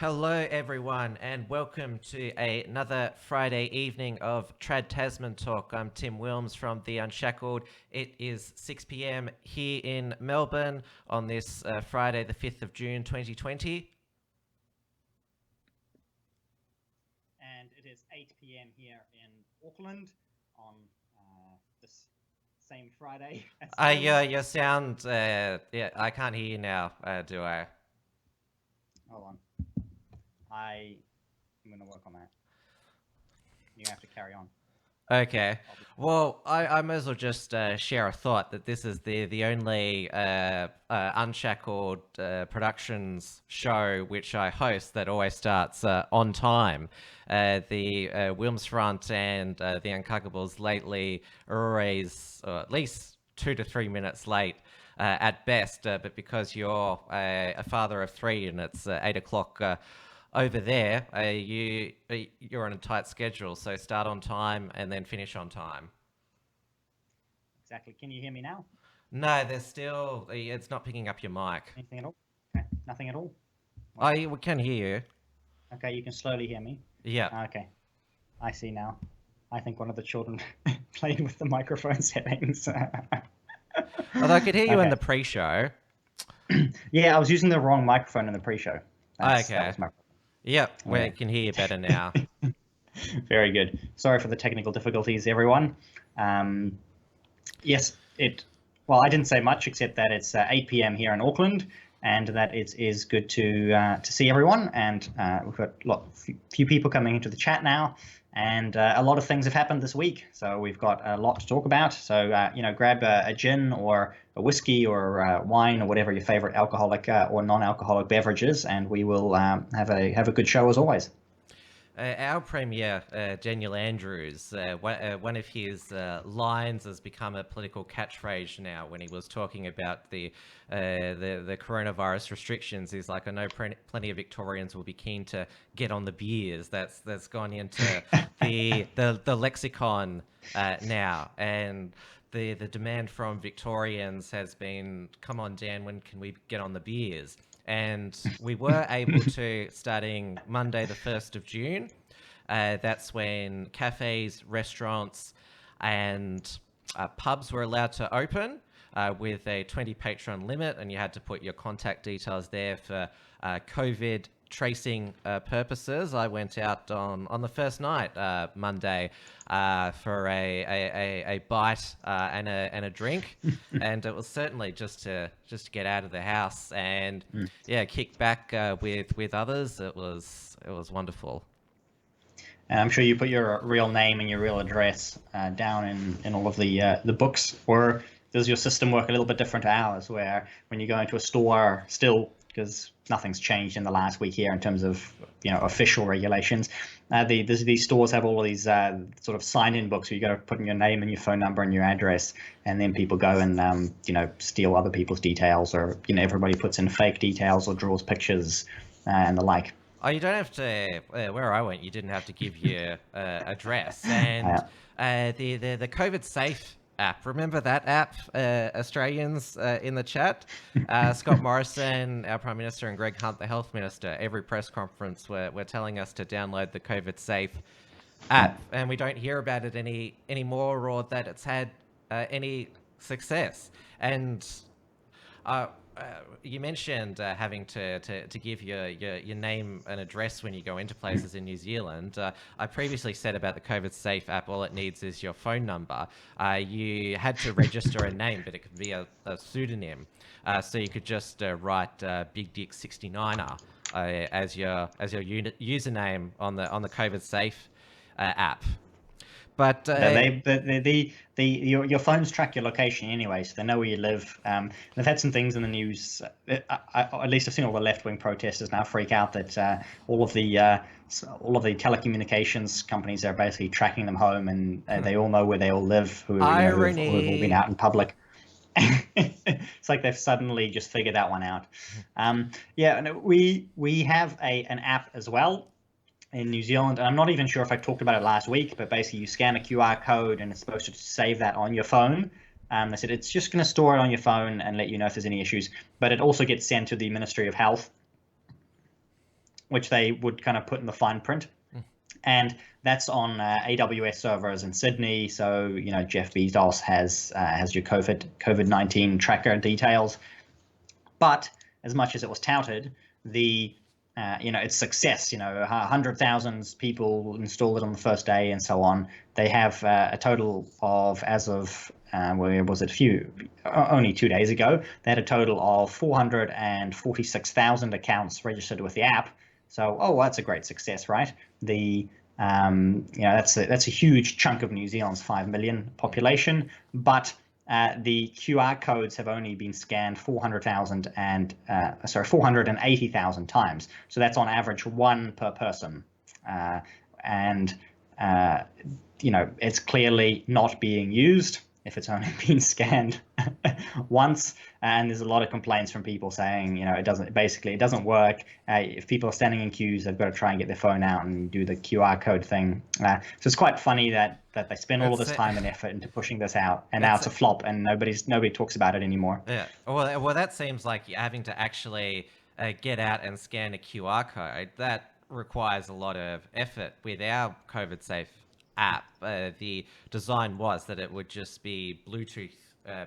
Hello, everyone, and welcome to another Friday evening of Trad Tasman Talk. I'm Tim Wilms from The Unshackled. It is 6 p.m. here in Melbourne on this Friday, the 5th of June, 2020. And it is 8 p.m. here in Auckland on this same Friday. Your sound, I can't hear you now, do I? Hold on. I'm going to work on that. You have to carry on. Okay. Well, I might as well just share a thought that this is the only Unshackled Productions show which I host that always starts on time. The Wilmsfront and the Uncuggables lately are always at least 2 to 3 minutes late at best, but because you're a father of three and it's 8 o'clock over there, you're on a tight schedule, so start on time and then finish on time. Exactly. Can you hear me now? No, it's not picking up your mic. Anything at all? Okay. Nothing at all? We can hear you. Okay, you can slowly hear me? Yeah. Okay. I see now. I think one of the children played with the microphone settings. Although I could hear you in the pre-show. Yeah, I was using the wrong microphone in the pre-show. Okay. That was my... Yep, we can hear you better now. Very good. Sorry for the technical difficulties, everyone. Yes, well, I didn't say much except that it's 8 p.m. here in Auckland, and that it is good to see everyone. And we've got a few people coming into the chat now, and a lot of things have happened this week. So we've got a lot to talk about. So grab a gin or a whiskey or wine or whatever your favorite alcoholic or non-alcoholic beverage is, and we will have a good show as always. Our premier, Daniel Andrews, one of his lines has become a political catchphrase now. When he was talking about the coronavirus restrictions, he's like, "I know plenty of Victorians will be keen to get on the beers." That's gone into the lexicon now, and the demand from Victorians has been, "Come on, Dan, when can we get on the beers?" And we were able to, starting Monday the 1st of June. That's when cafes, restaurants, and pubs were allowed to open with a 20 patron limit, and you had to put your contact details there for COVID tracing purposes. I went out on the first night, Monday, for a bite and a drink, and it was certainly just to get out of the house and kick back with others. It was wonderful. And I'm sure you put your real name and your real address down in all of the books. Or does your system work a little bit different to ours, where when you go into a store, still, because nothing's changed in the last week here in terms of official regulations, these stores have all of these sort of sign-in books where you got to put in your name and your phone number and your address, and then people go and steal other people's details, or everybody puts in fake details or draws pictures and the like. Oh, you don't have to. Where I went, you didn't have to give your address. And the COVID Safe app. Remember that app, Australians in the chat? Scott Morrison, our Prime Minister, and Greg Hunt, the Health Minister, every press conference were telling us to download the COVID Safe app, and we don't hear about it anymore, or that it's had any success. And you mentioned having to give your name and address when you go into places in New Zealand. I previously said about the COVID Safe app, all it needs is your phone number. You had to register a name, but it could be a pseudonym. So you could just write Big Dick 69er as your username on the COVID Safe app. But your phones track your location anyway, so they know where you live. They've had some things in the news. At least I've seen all the left-wing protesters now freak out that all of the telecommunications companies are basically tracking them home, and they all know where they all live. Who have all been out in public. It's like they've suddenly just figured that one out. We have an app as well in New Zealand, and I'm not even sure if I talked about it last week, but basically you scan a QR code and it's supposed to save that on your phone. They said it's just going to store it on your phone and let you know if there's any issues, but it also gets sent to the Ministry of Health. which they would kind of put in the fine print. And that's on AWS servers in Sydney. So, Jeff Bezos has your COVID-19 tracker details. But as much as it was touted, its success, 100,000 people installed it on the first day and so on. They have a total of, as of, where was it, only 2 days ago, they had a total of 446,000 accounts registered with the app. So, that's a great success, right? That's a huge chunk of New Zealand's 5 million population, but the QR codes have only been scanned 480,000 times. So that's on average one per person, it's clearly not being used if it's only been scanned once. And there's a lot of complaints from people saying, it doesn't work. If people are standing in queues, they've got to try and get their phone out and do the QR code thing. So it's quite funny that they spend all of this time and effort into pushing this out, and now it's a flop, and nobody talks about it anymore. Yeah. Well, that seems like having to actually get out and scan a QR code. That requires a lot of effort. With our COVID safe app, the design was that it would just be Bluetooth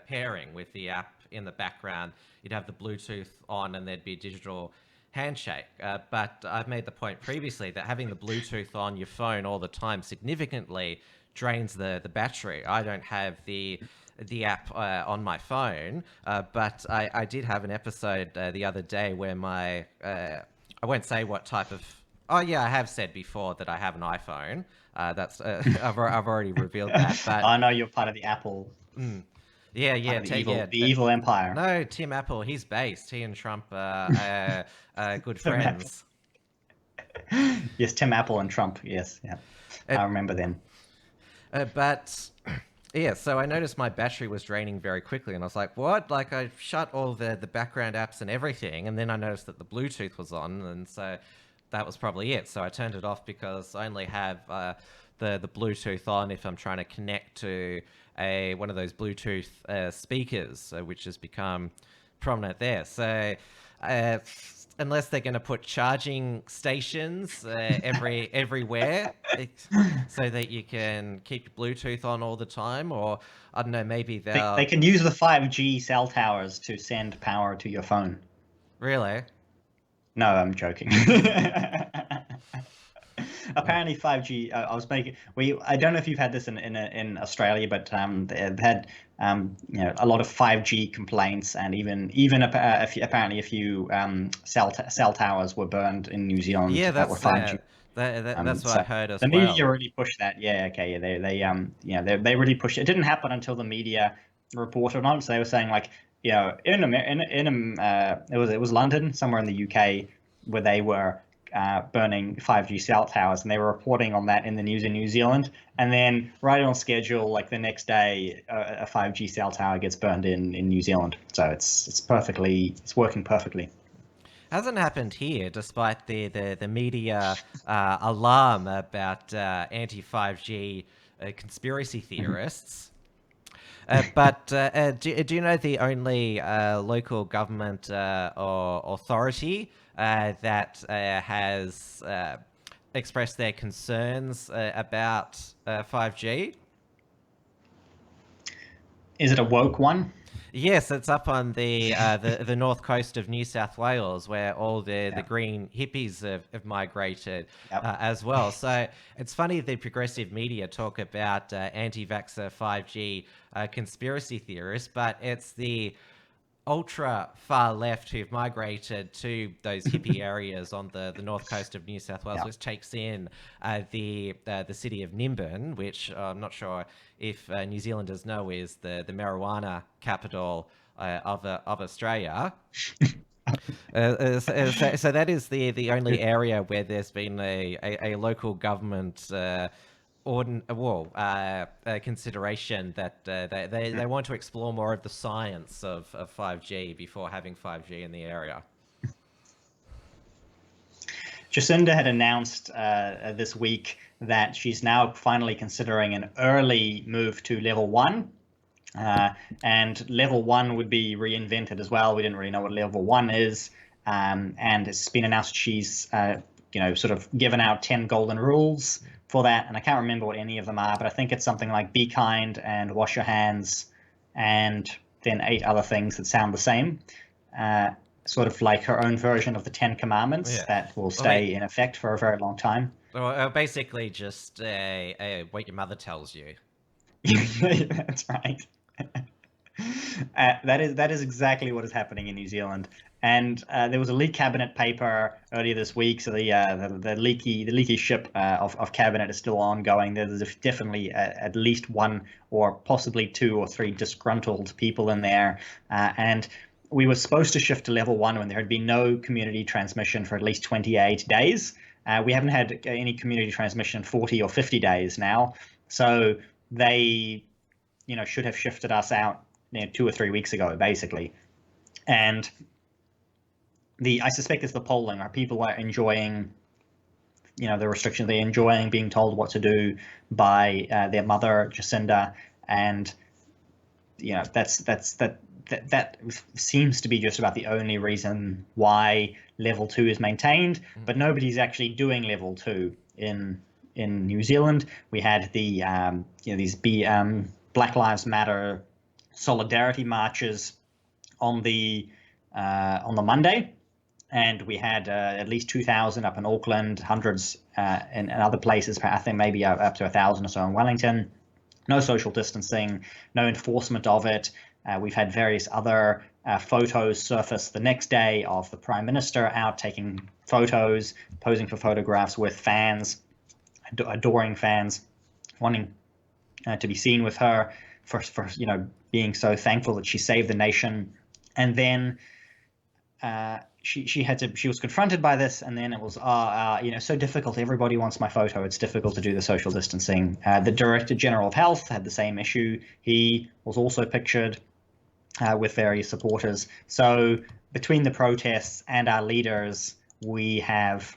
pairing with the app in the background. You'd have the Bluetooth on and there'd be a digital handshake. But I've made the point previously that having the Bluetooth on your phone all the time significantly drains the battery. I don't have the app on my phone, but I did have an episode the other day where I won't say what type of. Oh yeah, I have said before that I have an iPhone. That's I've already revealed that. But I know you're part of the Apple. Yeah, the evil empire. No, Tim Apple, he's based. He and Trump are good friends. Yes, Tim Apple and Trump. Yes, yeah, I remember them. But yeah, so I noticed my battery was draining very quickly, and I was like, "What?" Like I shut all the background apps and everything, and then I noticed that the Bluetooth was on, and so that was probably it. So I turned it off because I only have the Bluetooth on if I'm trying to connect to one of those Bluetooth speakers, which has become prominent there. So unless they're going to put charging stations everywhere so that you can keep your Bluetooth on all the time, or I don't know, maybe they can use the 5G cell towers to send power to your phone. Really? No, I'm joking. Apparently 5G. I don't know if you've had this in Australia, but they've had a lot of 5G complaints, and even apparently a few cell towers were burned in New Zealand. Yeah, that were 5G. That's what I heard as well. well. The media really pushed that. Yeah, okay. Yeah, they really pushed it. It didn't happen until the media reported on it. So they were saying it was London, somewhere in the UK, where they were burning 5G cell towers, and they were reporting on that in the news in New Zealand. And then right on schedule, like the next day, a 5G cell tower gets burned in New Zealand. So it's working perfectly. Hasn't happened here, despite the media alarm about anti-5G conspiracy theorists. But do you know the only local government or authority that has expressed their concerns about 5G? Is it a woke one? Yes, it's up on the north coast of New South Wales, where all the green hippies have migrated as well. So it's funny the progressive media talk about anti-vaxxer 5G conspiracy theorists, but it's the ultra far left who've migrated to those hippie areas on the north coast of New South Wales, which takes in the city of Nimbin, which I'm not sure if New Zealanders know is the marijuana capital of Australia. So that is the only area where there's been a local government consideration that they want to explore more of the science of 5G before having 5G in the area. Jacinda had announced this week that she's now finally considering an early move to level 1. And level 1 would be reinvented as well. We didn't really know what level 1 is. And it's been announced she's sort of given out 10 golden rules for that, and I can't remember what any of them are, but I think it's something like be kind and wash your hands, and then 8 other things that sound the same. Sort of like her own version of the 10 Commandments that will stay in effect for a very long time. Well, basically just what your mother tells you. That's right. That is exactly what is happening in New Zealand. And there was a leaked cabinet paper earlier this week, so the leaky ship of cabinet is still ongoing. There's definitely at least 1 or possibly 2 or 3 disgruntled people in there, and we were supposed to shift to level 1 when there had been no community transmission for at least 28 days. We haven't had any community transmission in 40 or 50 days now, so they, should have shifted us out 2 or 3 weeks ago, basically. And I suspect it's the polling. Are people are enjoying, the restrictions? They're enjoying being told what to do by their mother, Jacinda, and that seems to be just about the only reason why level 2 is maintained. But nobody's actually doing level 2 in New Zealand. We had the these Black Lives Matter solidarity marches on the Monday, and we had at least 2,000 up in Auckland, hundreds in other places. I think maybe up to 1,000 or so in Wellington. No social distancing, no enforcement of it. We've had various other photos surface the next day of the Prime Minister out taking photos, posing for photographs with fans, adoring fans, wanting to be seen with her for being so thankful that she saved the nation. And then she was confronted by this, and then it was so difficult. Everybody wants my photo. It's difficult to do the social distancing. The Director General of Health had the same issue. He was also pictured with various supporters. So between the protests and our leaders, we have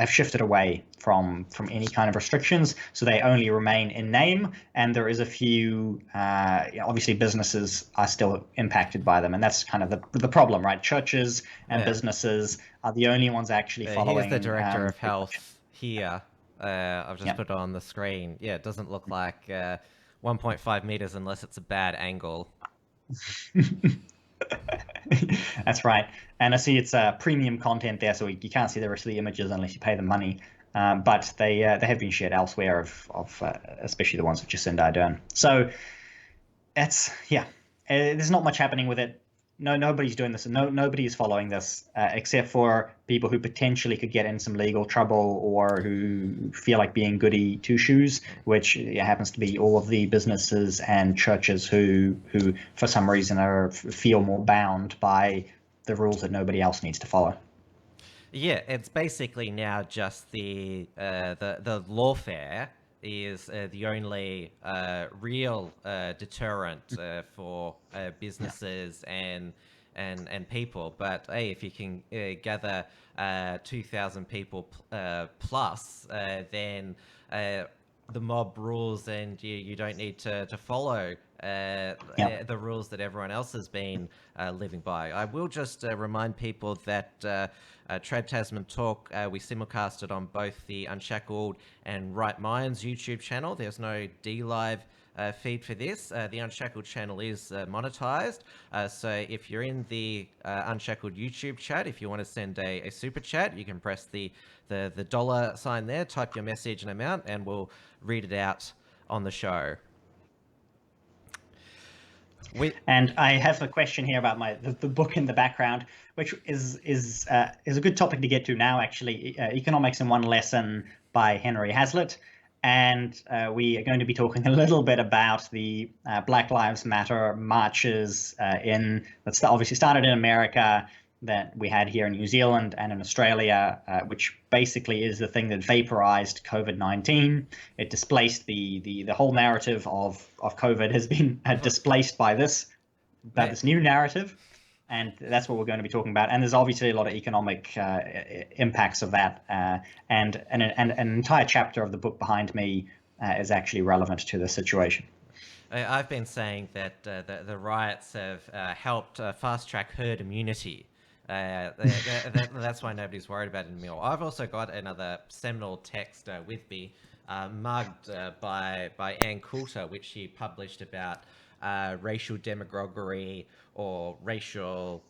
shifted away from any kind of restrictions, so they only remain in name. And there is a few, obviously businesses are still impacted by them, and that's kind of the problem, right? Churches and businesses are the only ones actually following. Here's the Director of Health here. I've just put it on the screen. Yeah, it doesn't look like 1.5 meters unless it's a bad angle. That's right. And I see it's premium content there, so you can't see the rest of the images unless you pay them money. But they have been shared elsewhere, of especially the ones of Jacinda Ardern. So that's there's not much happening with it. Nobody's doing this. Nobody is following this except for people who potentially could get in some legal trouble or who feel like being goody two shoes, which happens to be all of the businesses and churches who for some reason feel more bound by the rules that nobody else needs to follow. Yeah, it's basically now just the lawfare is the only real deterrent for businesses and people. But hey, if you can gather 2,000 people plus, then the mob rules, and you don't need to follow the rules that everyone else has been living by. I will just remind people that Trad Tasman Talk, we simulcast it on both the Unshackled and Right Minds YouTube channel. There's no D-Live feed for this. The Unshackled channel is monetized. So if you're in the Unshackled YouTube chat, if you want to send a super chat, you can press the dollar sign there, type your message and amount, and we'll read it out on the show. And I have a question here about the book in the background, which is a good topic to get to now, actually. Economics in One Lesson by Henry Hazlitt. And we are going to be talking a little bit about the Black Lives Matter marches that obviously started in America, that we had here in New Zealand and in Australia, which basically is the thing that vaporized COVID-19. It displaced the whole narrative of COVID has been displaced by this new narrative, and that's what we're going to be talking about. And there's obviously a lot of economic impacts of that, and an entire chapter of the book behind me is actually relevant to the situation. I've been saying that the riots have helped fast-track herd immunity. That's why nobody's worried about it anymore. I've also got another seminal text with me, mugged by Ann Coulter, which she published about racial demagoguery or racial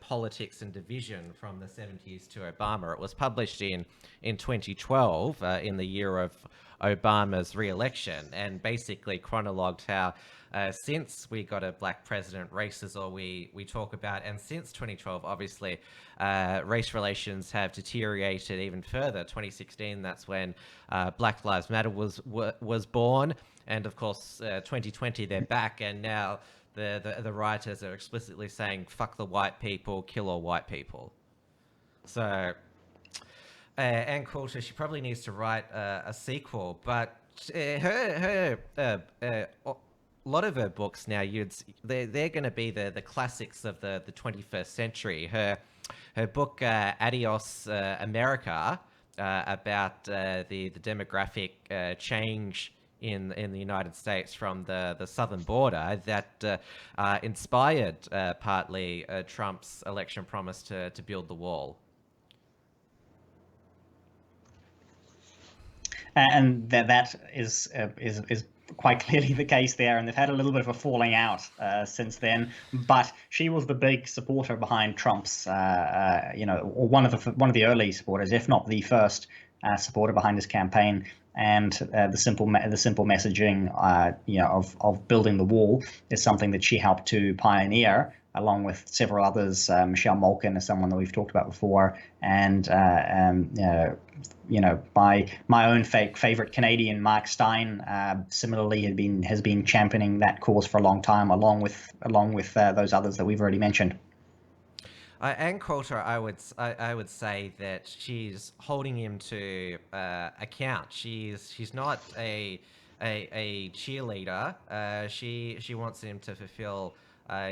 politics and division from the 70s to Obama. It was published in 2012, in the year of Obama's re-election, and basically chronologued how since we got a black president, race is all we talk about. And since 2012, obviously, race relations have deteriorated even further. 2016, that's when Black Lives Matter was born. And of course, 2020, they're back. And now the rioters are explicitly saying, fuck the white people, kill all white people. So Ann Coulter, she probably needs to write a sequel, but her a lot of her books now, they're going to be the classics of the 21st century. Her book Adios America, about the demographic change in the United States from the southern border, that inspired partly Trump's election promise to build the wall. And that is quite clearly the case there, and they've had a little bit of a falling out since then. But she was the big supporter behind Trump's, or one of the early supporters, if not the first supporter behind his campaign. And the simple messaging, of building the wall is something that she helped to pioneer, along with several others. Michelle Malkin is someone that we've talked about before, and by my own favorite Canadian, Mark Stein, similarly has been championing that cause for a long time, along with those others that we've already mentioned. Ann Coulter, I would say that she's holding him to account. She's not a cheerleader. She wants him to fulfill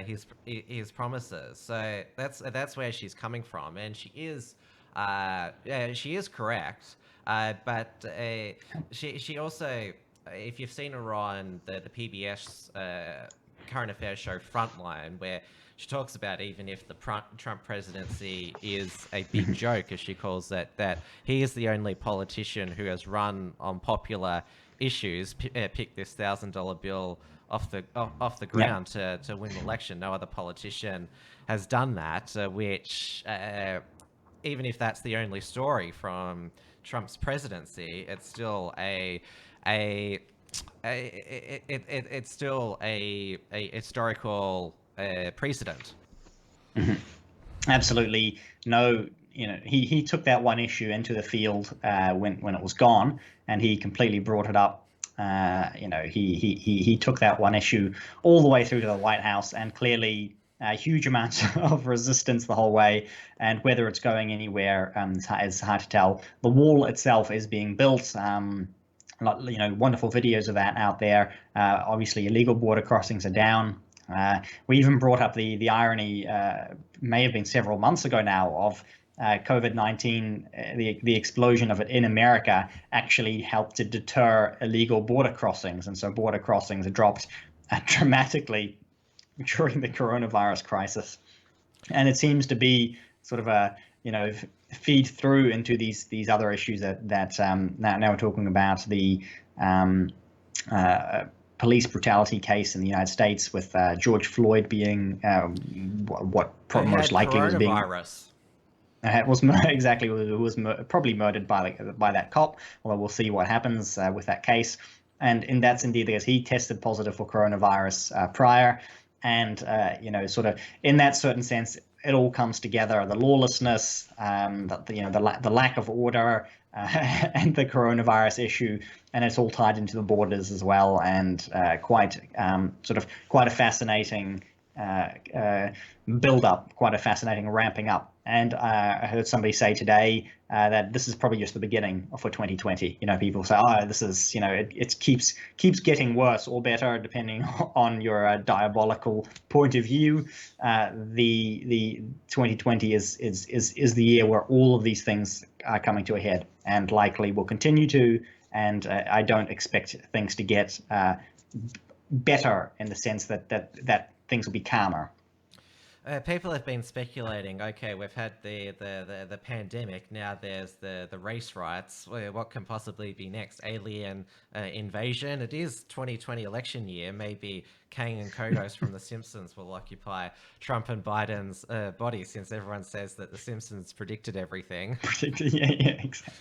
his promises. So that's where she's coming from, and she is correct. But she also, if you've seen her on the PBS current affairs show Frontline, where she talks about, even if the Trump presidency is a big joke, as she calls it, that he is the only politician who has run on popular issues, picked this $1,000 bill off the ground to win the election. No other politician has done that, which even if that's the only story from Trump's presidency, it's still it's still a historical precedent. Mm-hmm. Absolutely. No, he took that one issue into the field when it was gone, and he completely brought it up. He took that one issue all the way through to the White House, and clearly huge amounts of resistance the whole way. And whether it's going anywhere is hard to tell. The wall itself is being built. Wonderful videos of that out there. Obviously, illegal border crossings are down. We even brought up the irony, may have been several months ago now, of COVID-19, the explosion of it in America actually helped to deter illegal border crossings. And so border crossings are dropped dramatically during the coronavirus crisis. And it seems to be sort of a, feed through into these other issues that now we're talking about, the police brutality case in the United States, with George Floyd being most likely was being coronavirus. It was exactly, it was probably murdered by that cop. Although we'll see what happens with that case. And that's indeed because he tested positive for coronavirus prior, and sort of in that certain sense, it all comes together: the lawlessness, the lack of order, and the coronavirus issue, and it's all tied into the borders as well, and quite a fascinating build up, quite a fascinating ramping up. And I heard somebody say today that this is probably just the beginning for 2020. People say, this is, it keeps getting worse or better depending on your diabolical point of view. The 2020 is the year where all of these things are coming to a head, and likely will continue to. And I don't expect things to get better, in the sense that things will be calmer. People have been speculating. Okay, we've had the pandemic. Now there's the race riots. What can possibly be next? Alien invasion. It is 2020 election year. Maybe Kang and Kodos from The Simpsons will occupy Trump and Biden's body, since everyone says that The Simpsons predicted everything. Yeah, exactly.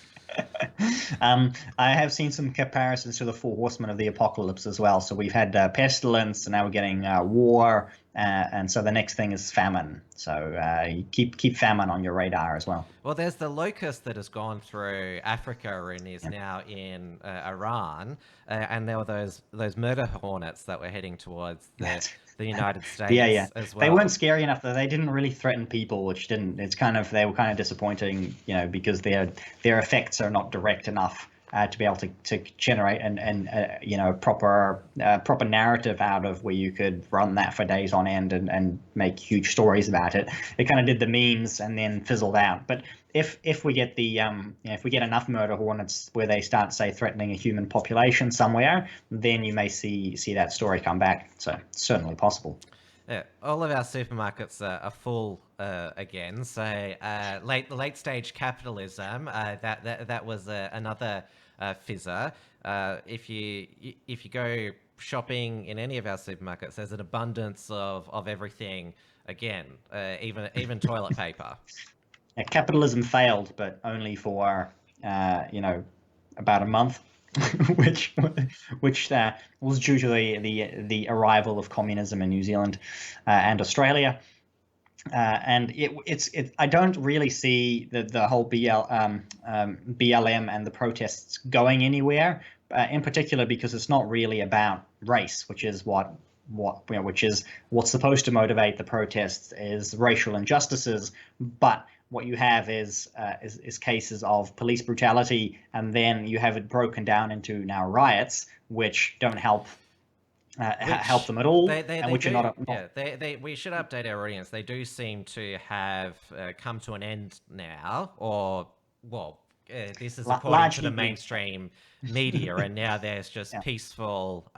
I have seen some comparisons to the Four Horsemen of the Apocalypse as well. So we've had pestilence, and now we're getting war, and so the next thing is famine. So you keep famine on your radar as well. Well, there's the locust that has gone through Africa and is now in Iran, and there were those murder hornets that were heading towards the United States as well. They weren't scary enough, though. They didn't really threaten people, which didn't. They were kind of disappointing, because their effects are not direct enough to be able to generate a proper narrative out of where you could run that for days on end and make huge stories about it. It kind of did the memes and then fizzled out. But if we get if we get enough murder hornets where they start, say, threatening a human population somewhere, then you may see that story come back. So it's certainly possible. Yeah, all of our supermarkets are full again. So late stage capitalism, that was another fizzer. If you go shopping in any of our supermarkets, there's an abundance of everything again, even toilet paper. Yeah, capitalism failed, but only for about a month. which was due to the arrival of communism in New Zealand and Australia, and I don't really see the whole BLM and the protests going anywhere, in particular because it's not really about race, which is what's supposed to motivate the protests is racial injustices, but what you have is cases of police brutality, and then you have it broken down into now riots, which don't help them at all. We should update our audience. They do seem to have come to an end now, or this is according to the mainstream media, and now there's just peaceful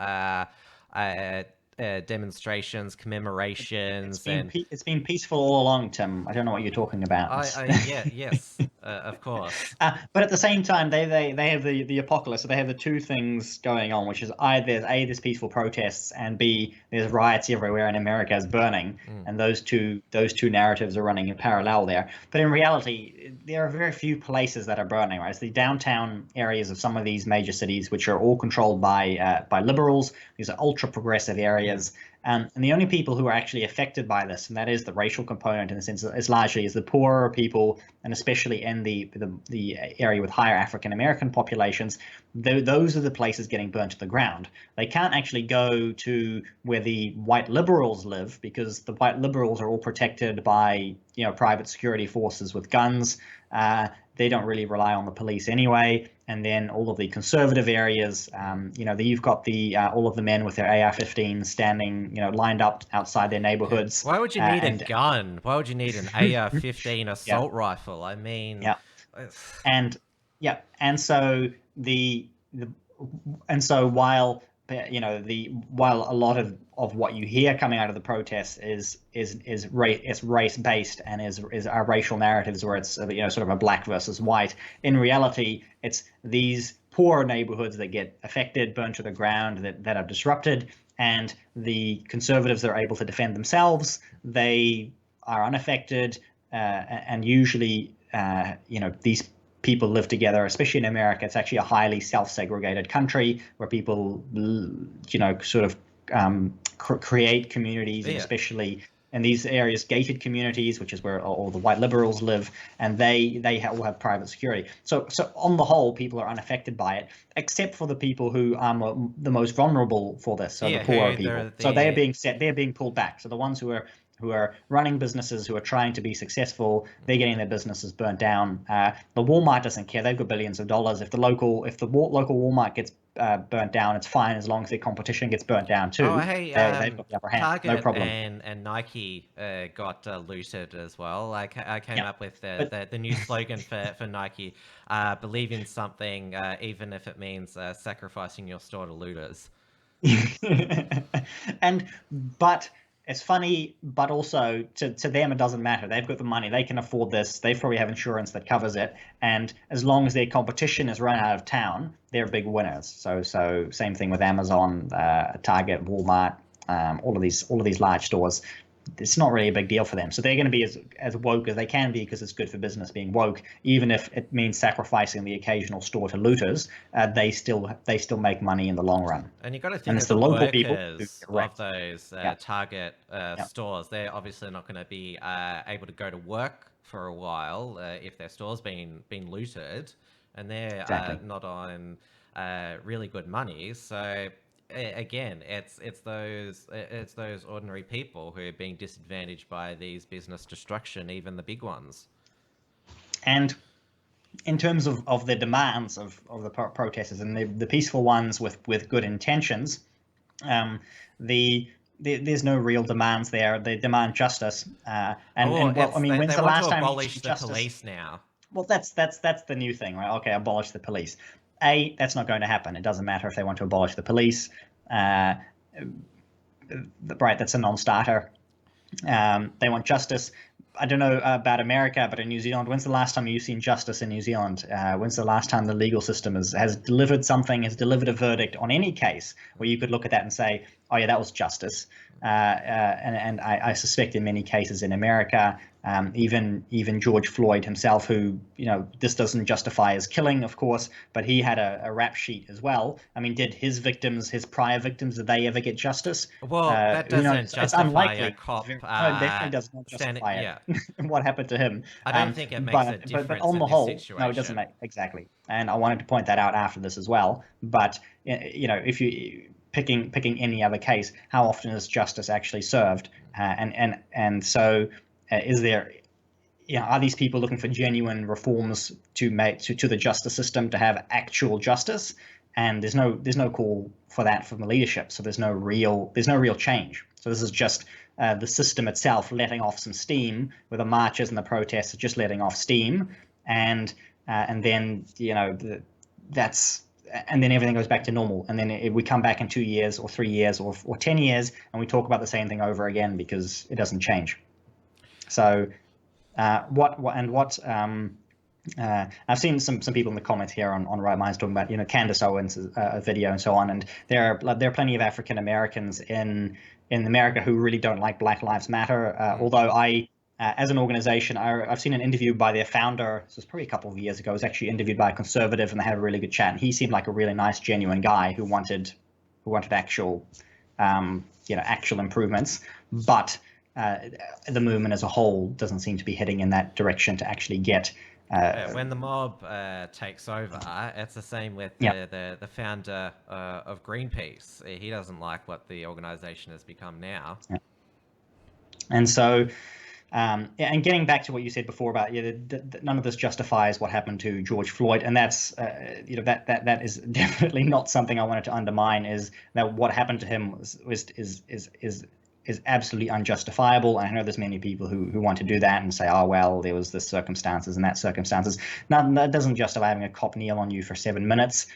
demonstrations, commemorations. It's been peaceful all along, Tim. I don't know what you're talking about. Yes, of course. But at the same time, they have the apocalypse. So they have the two things going on, which is there's peaceful protests, and B, there's riots everywhere, and America is burning. And those two narratives are running in parallel there. But in reality, there are very few places that are burning. Right, it's the downtown areas of some of these major cities, which are all controlled by liberals. These are ultra progressive areas. And the only people who are actually affected by this, and that is the racial component in the sense that it's largely is the poorer people, and especially in the area with higher African American populations, those are the places getting burnt to the ground. They can't actually go to where the white liberals live, because the white liberals are all protected by private security forces with guns. They don't really rely on the police anyway. And then all of the conservative areas, you've got all of the men with their AR-15s standing, lined up outside their neighborhoods. Why would you need a gun? Why would you need an AR-15 assault rifle? I mean, and so while while a lot of what you hear coming out of the protests is race based and is our racial narratives where it's sort of a black versus white, in reality it's these poor neighborhoods that get affected, burned to the ground, that are disrupted, and the conservatives that are able to defend themselves, they are unaffected, and usually these people live together, especially in America. It's actually a highly self-segregated country where people, sort of create communities, and especially in these areas, gated communities, which is where all the white liberals live, and they all have private security. So on the whole, people are unaffected by it, except for the people who are the most vulnerable for this, so the poorer people. So they're being pulled back. So the ones who are running businesses, who are trying to be successful, they're getting their businesses burnt down. The Walmart doesn't care; they've got billions of dollars. If the local Walmart gets burnt down, it's fine as long as their competition gets burnt down too. They've got the upper hand. Target no problem. and Nike got looted as well. I came up with the new slogan for Nike: believe in something, even if it means sacrificing your store to looters. But it's funny, but also to them it doesn't matter. They've got the money, they can afford this, they probably have insurance that covers it, and as long as their competition is run out of town, they're big winners. So same thing with Amazon, Target, Walmart, all of these large stores. It's not really a big deal for them. So they're going to be as woke as they can be because it's good for business being woke, even if it means sacrificing the occasional store to looters. They still make money in the long run. And you got to And think it's of the the local people who workers get of wrecked. those Yeah. Target stores. They're obviously not going to be able to go to work for a while if their store's been looted, and they're Exactly. not on really good money. So again, it's those ordinary people who are being disadvantaged by these business destruction, even the big ones. And in terms of the demands of the protesters and the peaceful ones with good intentions, there's no real demands there. They demand justice. When's They the want to last time you abolish see the justice? police now. Well, that's the new thing, right? Okay, abolish the police. That's not going to happen. It doesn't matter if they want to abolish the police. Right, that's a non-starter. They want justice. I don't know about America, but in New Zealand, when's the last time you've seen justice in New Zealand? When's the last time the legal system has delivered something, has delivered a verdict on any case where you could look at that and say, oh yeah, that was justice? And I suspect in many cases in America, even George Floyd himself, who, this doesn't justify his killing, of course, but he had a rap sheet as well. I mean, did his prior victims, did they ever get justice? Well, that doesn't justify it's unlikely. a cop. No, it definitely does not justify it. Yeah. What happened to him? I don't think it makes a difference but on the in this whole, situation. no, it doesn't make exactly. And I wanted to point that out after this as well. But if you picking any other case, how often is justice actually served? And so is there? Are these people looking for genuine reforms to the justice system to have actual justice? And there's no call for that from the leadership. So there's no real change. So this is just the system itself letting off some steam, with the marches and the protests just letting off steam, and then and then everything goes back to normal. And then we come back in 2 years or 3 years or 10 years, and we talk about the same thing over again because it doesn't change. So I've seen some people in the comments here on Right Minds talking about Candace Owens' video and so on, and there are plenty of African Americans in America who really don't like Black Lives Matter. Although as an organization, I've seen an interview by their founder. This was probably a couple of years ago. I was actually interviewed by a conservative, and they had a really good chat. And he seemed like a really nice, genuine guy who wanted actual improvements, but the movement as a whole doesn't seem to be heading in that direction to actually get. When the mob takes over, it's the same with the founder of Greenpeace. He doesn't like what the organization has become now. Yeah. And so, and getting back to what you said before about none of this justifies what happened to George Floyd, and that's that is definitely not something I wanted to undermine. Is that what happened to him is absolutely unjustifiable. I know there's many people who want to do that and say, oh, well, there was this circumstances and that circumstances. Now, that doesn't justify having a cop kneel on you for 7 minutes.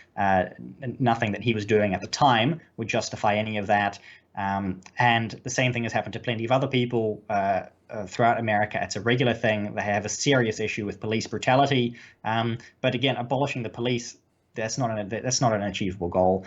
Nothing that he was doing at the time would justify any of that. And the same thing has happened to plenty of other people throughout America. It's a regular thing. They have a serious issue with police brutality. But again, abolishing the police, that's not an achievable goal.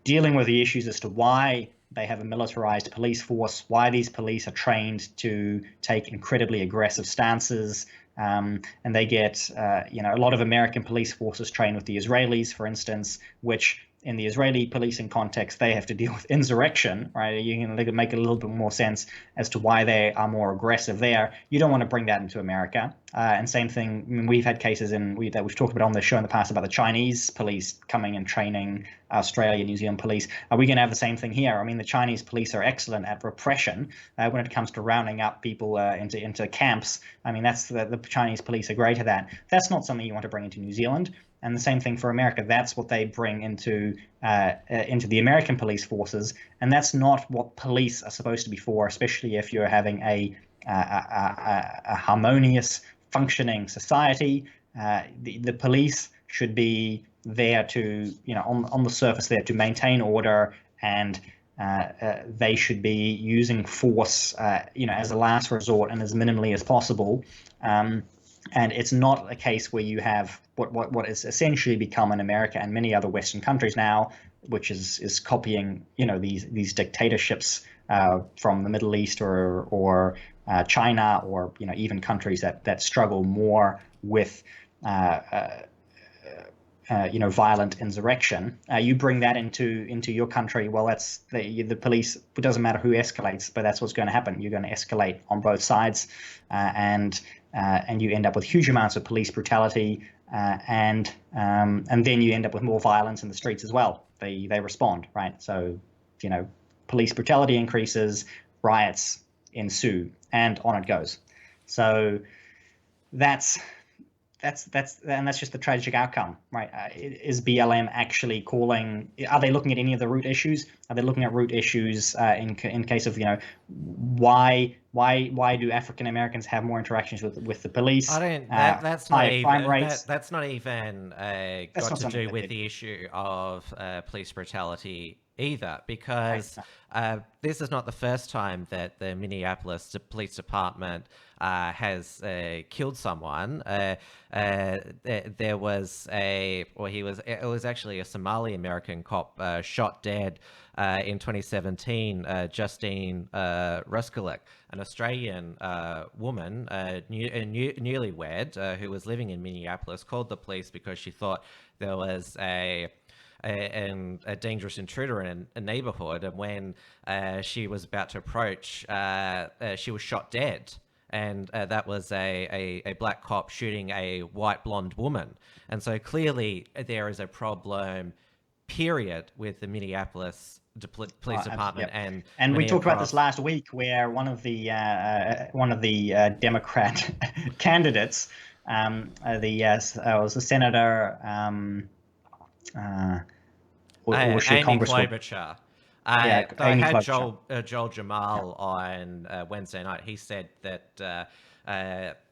Dealing with the issues as to why they have a militarized police force, why these police are trained to take incredibly aggressive stances, and they get, a lot of American police forces train with the Israelis, for instance, which in the Israeli policing context, they have to deal with insurrection, right? You can make a little bit more sense as to why they are more aggressive there. You don't want to bring that into America. And same thing, I mean, we've had cases that we've talked about on the show in the past about the Chinese police coming and training Australia, New Zealand police. Are we going to have the same thing here? I mean, the Chinese police are excellent at repression when it comes to rounding up people into camps. I mean, that's the Chinese police are great at that. That's not something you want to bring into New Zealand. And the same thing for America. That's what they bring into the American police forces, and that's not what police are supposed to be for. Especially if you're having a harmonious, functioning society. The police should be there to, on the surface, there to maintain order and they should be using force, as a last resort and as minimally as possible. And it's not a case where you have what has essentially become in America and many other Western countries now, which is copying these dictatorships from the Middle East or China, or even countries that struggle more with violent insurrection. You bring that into your country. Well, that's the police. It doesn't matter who escalates, but that's what's going to happen. You're going to escalate on both sides, and you end up with huge amounts of police brutality, and then you end up with more violence in the streets as well. They respond, right? So police brutality increases, riots ensue, and on it goes. So that's just the tragic outcome, right? Is BLM actually calling? Are they looking at any of the root issues? Are they looking at root issues in case of why do African Americans have more interactions with the police? I don't. That's not even. Crime rates. That's not even got to do with the issue of police brutality either, because this is not the first time that the Minneapolis Police Department has killed someone. There was it was actually a Somali American cop shot dead in 2017. Justine Ruskalik, an Australian woman, newlywed, who was living in Minneapolis, called the police because she thought there was a dangerous intruder in a neighborhood, and when she was about to approach, she was shot dead. And that was a black cop shooting a white blonde woman. And so clearly there is a problem, period, with the Minneapolis Police Department. Yep. And we talked about this last week, where one of the Democrat candidates, was the senator, was she a Amy congresswoman? Klobuchar. I had Joel Jamal on Wednesday night. He said that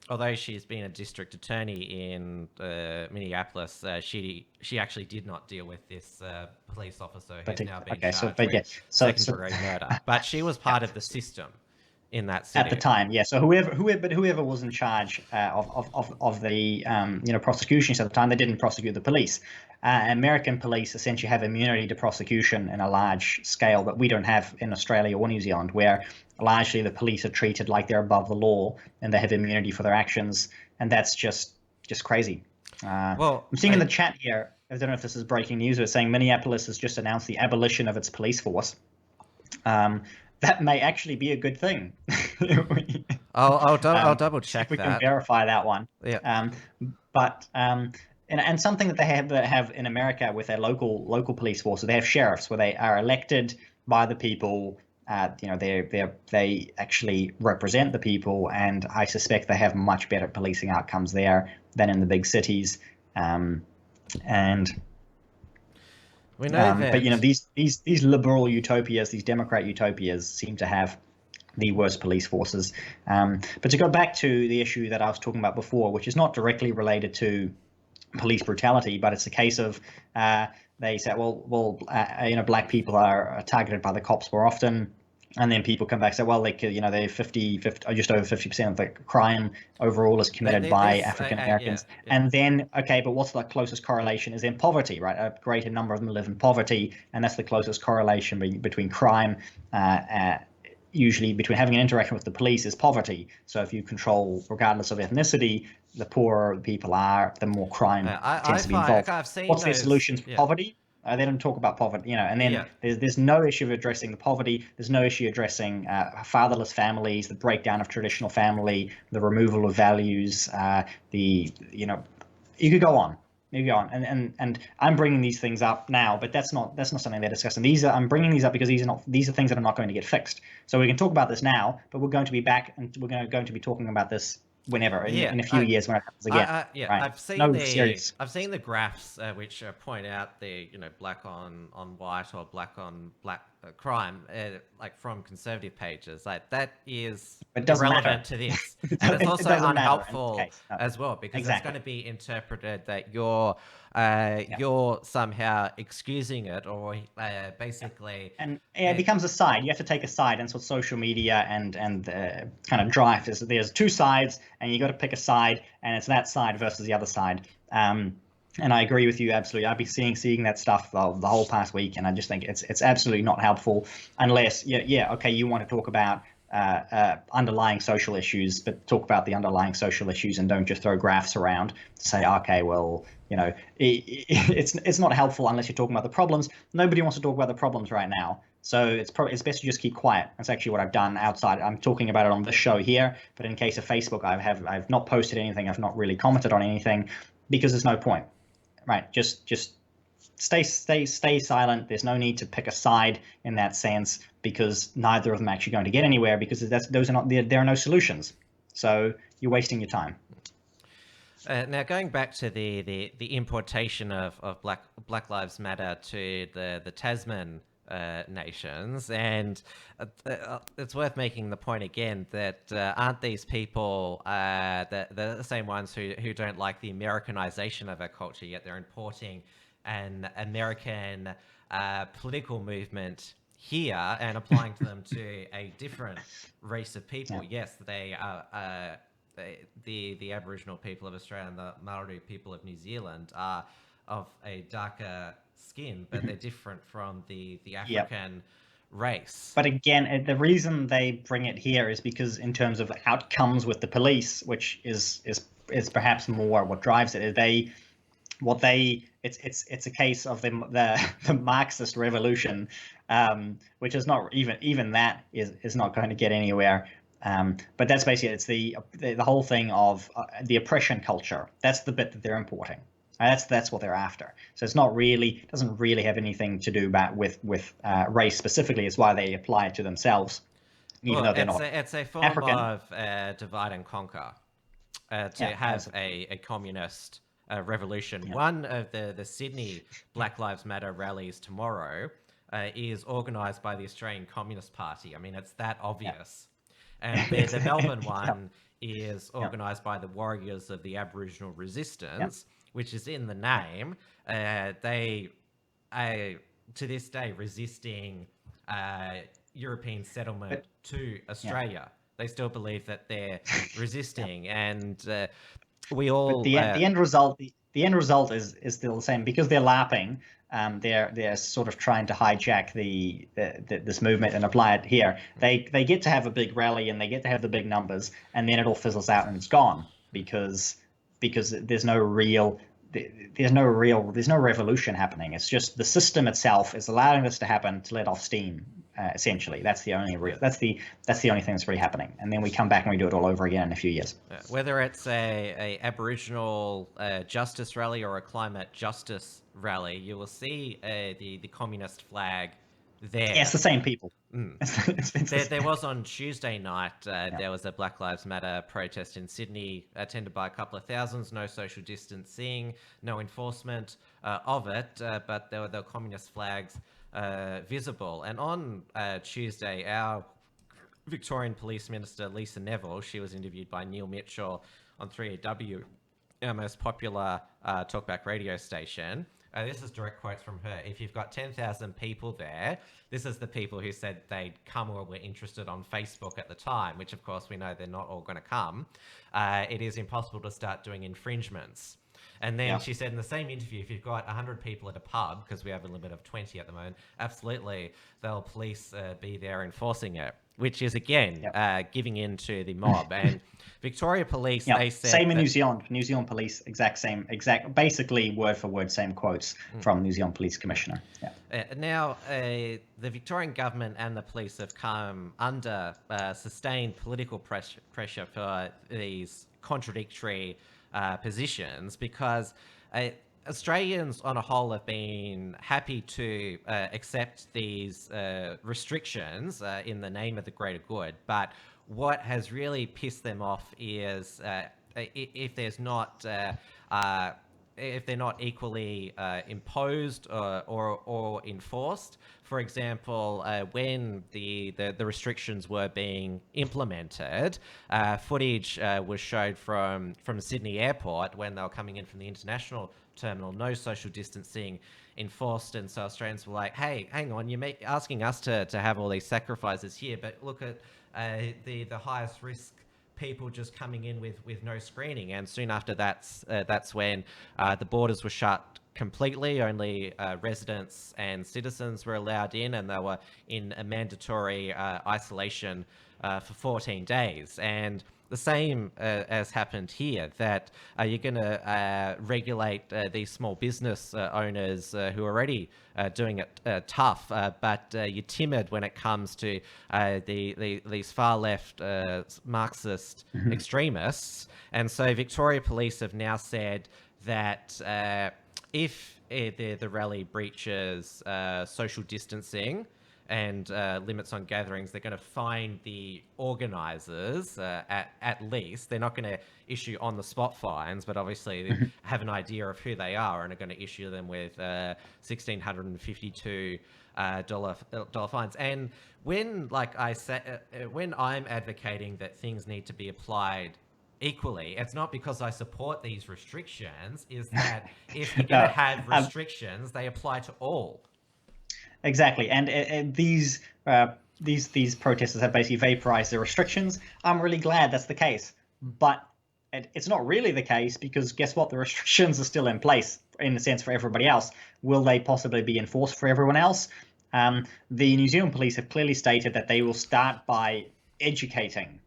although she's been a district attorney in Minneapolis, she actually did not deal with this police officer who's now been charged with second-degree murder. But she was part of the system in that city at the time. Yeah. So whoever was in charge of the prosecutions at the time, they didn't prosecute the police. American police essentially have immunity to prosecution in a large scale that we don't have in Australia or New Zealand, where largely the police are treated like they're above the law and they have immunity for their actions, and that's just crazy. I'm seeing in the chat here, I don't know if this is breaking news, but it's saying Minneapolis has just announced the abolition of its police force. That may actually be a good thing. I'll double check we that. We can verify that one. Yeah. And something that they have in America with their local police force, so they have sheriffs where they are elected by the people. They actually represent the people, and I suspect they have much better policing outcomes there than in the big cities. We know that. But these liberal utopias, these Democrat utopias, seem to have the worst police forces. But to go back to the issue that I was talking about before, which is not directly related to police brutality, but it's a case of they say, black people are targeted by the cops more often. And then people come back and say, well, they're 50 or just over 50% of the crime overall is committed by African Americans. Yeah. And then, okay, but what's the closest correlation is in poverty, right? A greater number of them live in poverty, and that's the closest correlation between crime. Usually between having an interaction with the police is poverty. So if you control, regardless of ethnicity, the poorer people are, the more crime tends to be involved. What's their solutions for poverty? They don't talk about poverty, and then there's no issue of addressing the poverty. There's no issue addressing fatherless families, the breakdown of traditional family, the removal of values. You could go on. And I'm bringing these things up now, but that's not something they're discussing. I'm bringing these up because these are things that are not going to get fixed. So we can talk about this now, but we're going to be back and we're going to be talking about this whenever Yeah, in a few years when it happens again. yeah, Right? No serious. I've seen the graphs which point out the black on white or black on black crime like from conservative pages. Like that is It doesn't matter. irrelevant to this, and it's It also doesn't matter in this unhelpful case. No. as well because it's Exactly. going to be interpreted that you're Yeah. you're somehow excusing it or basically. And it becomes a side. You have to take a side, and so social media and kind of drive is there's two sides, and you got to pick a side, and it's that side versus the other side. And I agree with you absolutely. I've been seeing that stuff the whole past week, and I just think it's absolutely not helpful unless okay, you want to talk about underlying social issues, but talk about the underlying social issues and don't just throw graphs around to say, okay, well, it's not helpful unless you're talking about the problems. Nobody wants to talk about the problems right now. So it's best to just keep quiet. That's actually what I've done outside. I'm talking about it on this show here, but in case of Facebook, I've not posted anything. I've not really commented on anything because there's no point. Right? Just stay silent. There's no need to pick a side in that sense because neither of them are actually going to get anywhere because there are no solutions. So you're wasting your time. Now, going back to the importation of Black Lives Matter to the Tasman nations, and it's worth making the point again that aren't these people the same ones who don't like the Americanization of our culture, yet they're importing an American political movement here and applying to them to a different race of people. Yeah. Yes, they are the Aboriginal people of Australia and the Maori people of New Zealand are of a darker skin, but they're different from the African race. But again, the reason they bring it here is because in terms of outcomes with the police, which is perhaps more what drives it, it's a case of the Marxist revolution, which is not even that is not going to get anywhere. But that's basically it's the whole thing of the oppression culture. That's the bit that they're importing. That's what they're after. So it's not really doesn't really have anything to do with race specifically. It's why they apply it to themselves, even though they're not. It's a form African. of divide and conquer to have a communist revolution. Yeah. One of the Sydney Black Lives Matter rallies tomorrow is organised by the Australian Communist Party. I mean, it's that obvious. And the Melbourne one is organised by the Warriors of the Aboriginal Resistance, which is in the name. They to this day resisting European settlement to Australia. They still believe that they're resisting, and we all. But the end result. The end result is still the same because they're LARPing. They're sort of trying to hijack this movement and apply it here. They get to have a big rally and they get to have the big numbers, and then it all fizzles out and it's gone because there's no revolution happening. It's just the system itself is allowing this to happen to let off steam. Essentially, that's the only that's the only thing that's really happening. And then we come back and we do it all over again in a few years. Whether it's a Aboriginal justice rally or a climate justice rally, you will see the communist flag there. Yeah, it's the same people. There was on Tuesday night, there was a Black Lives Matter protest in Sydney, attended by a couple of thousands, no social distancing, no enforcement of it, but there were the communist flags visible. And on Tuesday, our Victorian Police Minister, Lisa Neville, she was interviewed by Neil Mitchell on 3AW, our most popular talkback radio station. This is direct quotes from her. If you've got 10,000 people there, this is the people who said they'd come or were interested on Facebook at the time, which of course we know they're not all going to come. It is impossible to start doing infringements. And then she said in the same interview, if you've got 100 people at a pub, because we have a limit of 20 at the moment, absolutely, they'll police be there enforcing it, which is, again, giving in to the mob. And Victoria Police, they said... Same in New Zealand. New Zealand Police, basically word for word, same quotes from New Zealand Police Commissioner. Now, the Victorian government and the police have come under sustained political pressure for these contradictory positions because Australians on a whole have been happy to accept these restrictions in the name of the greater good, but what has really pissed them off is if there's not if they're not equally imposed or enforced. For example, when the restrictions were being implemented, footage was showed from Sydney Airport when they were coming in from the international terminal, no social distancing enforced, and so Australians were like, hey, hang on, you're asking us to have all these sacrifices here, but look at the highest risk people just coming in with no screening. And soon after that's when the borders were shut completely. Only residents and citizens were allowed in, and they were in a mandatory isolation for 14 days. And the same as happened here, that you're going to regulate these small business owners who are already doing it tough, but you're timid when it comes to these far left Marxist extremists. And so Victoria Police have now said that if the rally breaches social distancing and limits on gatherings, they're going to fine the organisers at least. They're not going to issue on-the-spot fines, but obviously they have an idea of who they are and are going to issue them with $1,652 dollar fines. And when, like I said, when I'm advocating that things need to be applied equally, it's not because I support these restrictions. Is that if you're going to have restrictions, they apply to all. Exactly, and these protesters have basically vaporized the restrictions. I'm really glad that's the case, but it's not really the case, because guess what? The restrictions are still in place in a sense for everybody else. Will they possibly be enforced for everyone else? The New Zealand police have clearly stated that they will start by educating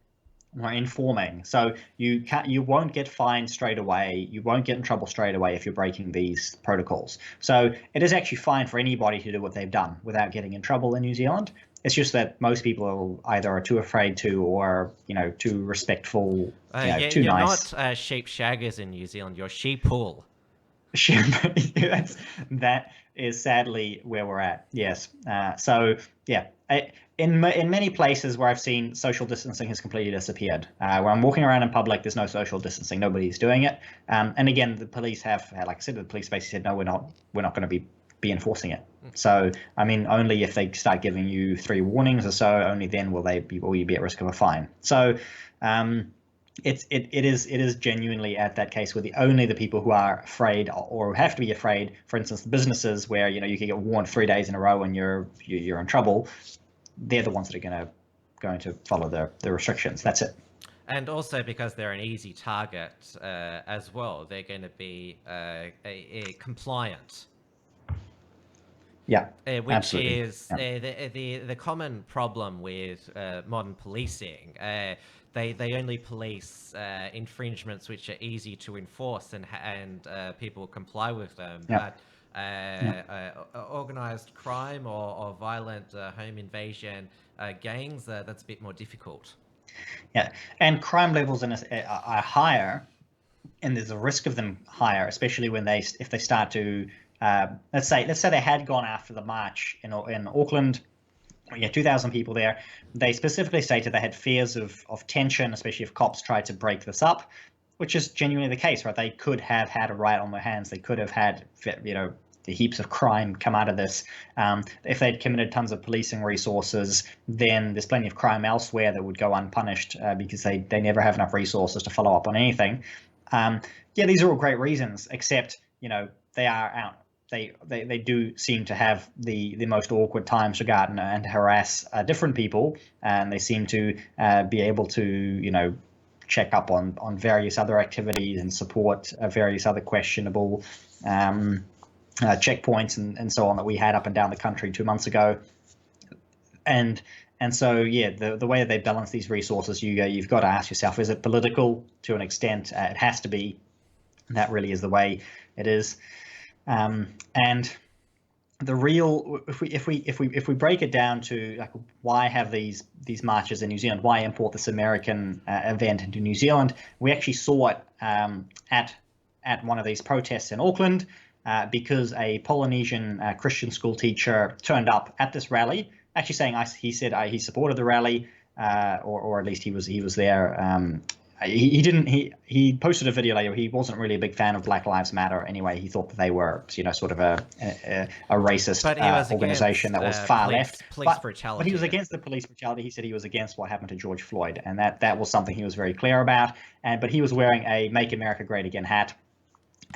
or informing. So you won't get fined straight away. You won't get in trouble straight away if you're breaking these protocols. So it is actually fine for anybody to do what they've done without getting in trouble in New Zealand. It's just that most people either are too afraid to, or too respectful, too you're nice. You're not sheep shaggers in New Zealand. You're sheep pool. That is sadly where we're at. Yes. So yeah, in many places where I've seen, social distancing has completely disappeared. Where I'm walking around in public, there's no social distancing. Nobody's doing it. And again, the police have, like I said, the police basically said, no, we're not going to be enforcing it. So I mean, only if they start giving you 3 warnings or so, only then will you be at risk of a fine. So it is genuinely at that case where only the people who are afraid or have to be afraid, for instance, the businesses where you can get warned 3 days in a row and you're in trouble, they're the ones that are going to follow the restrictions. That's it. And also because they're an easy target as well, they're going to be compliant. Yeah, which absolutely. is the common problem with modern policing. They only police infringements which are easy to enforce and people comply with them. Yeah. But organized crime or violent home invasion gangs, that's a bit more difficult. Yeah, and crime levels are higher, and there's a risk of them higher, especially if they start to let's say they had gone after the march in Auckland. 2,000 people there. They specifically stated they had fears of tension, especially if cops tried to break this up, which is genuinely the case, right? They could have had a riot on their hands. They could have had, the heaps of crime come out of this. If they'd committed tons of policing resources, then there's plenty of crime elsewhere that would go unpunished because they never have enough resources to follow up on anything. These are all great reasons, except, they are out. They do seem to have the most awkward times to go out and harass different people, and they seem to be able to check up on various other activities and support various other questionable checkpoints and so on that we had up and down the country 2 months ago. And so the way that they balance these resources, you've got to ask yourself, is it political? To an extent, it has to be. That really is the way it is. And the real, if we break it down to like, why have these marches in New Zealand? Why import this American event into New Zealand? We actually saw it at one of these protests in Auckland because a Polynesian Christian school teacher turned up at this rally, actually saying he supported the rally, or at least he was there. He posted a video later. He wasn't really a big fan of Black Lives Matter anyway. He thought that they were, sort of a racist But he was organization that was far left. Police But he was brutality. against the police brutality. He said he was against what happened to George Floyd, and that was something he was very clear about. But he was wearing a "Make America Great Again" hat,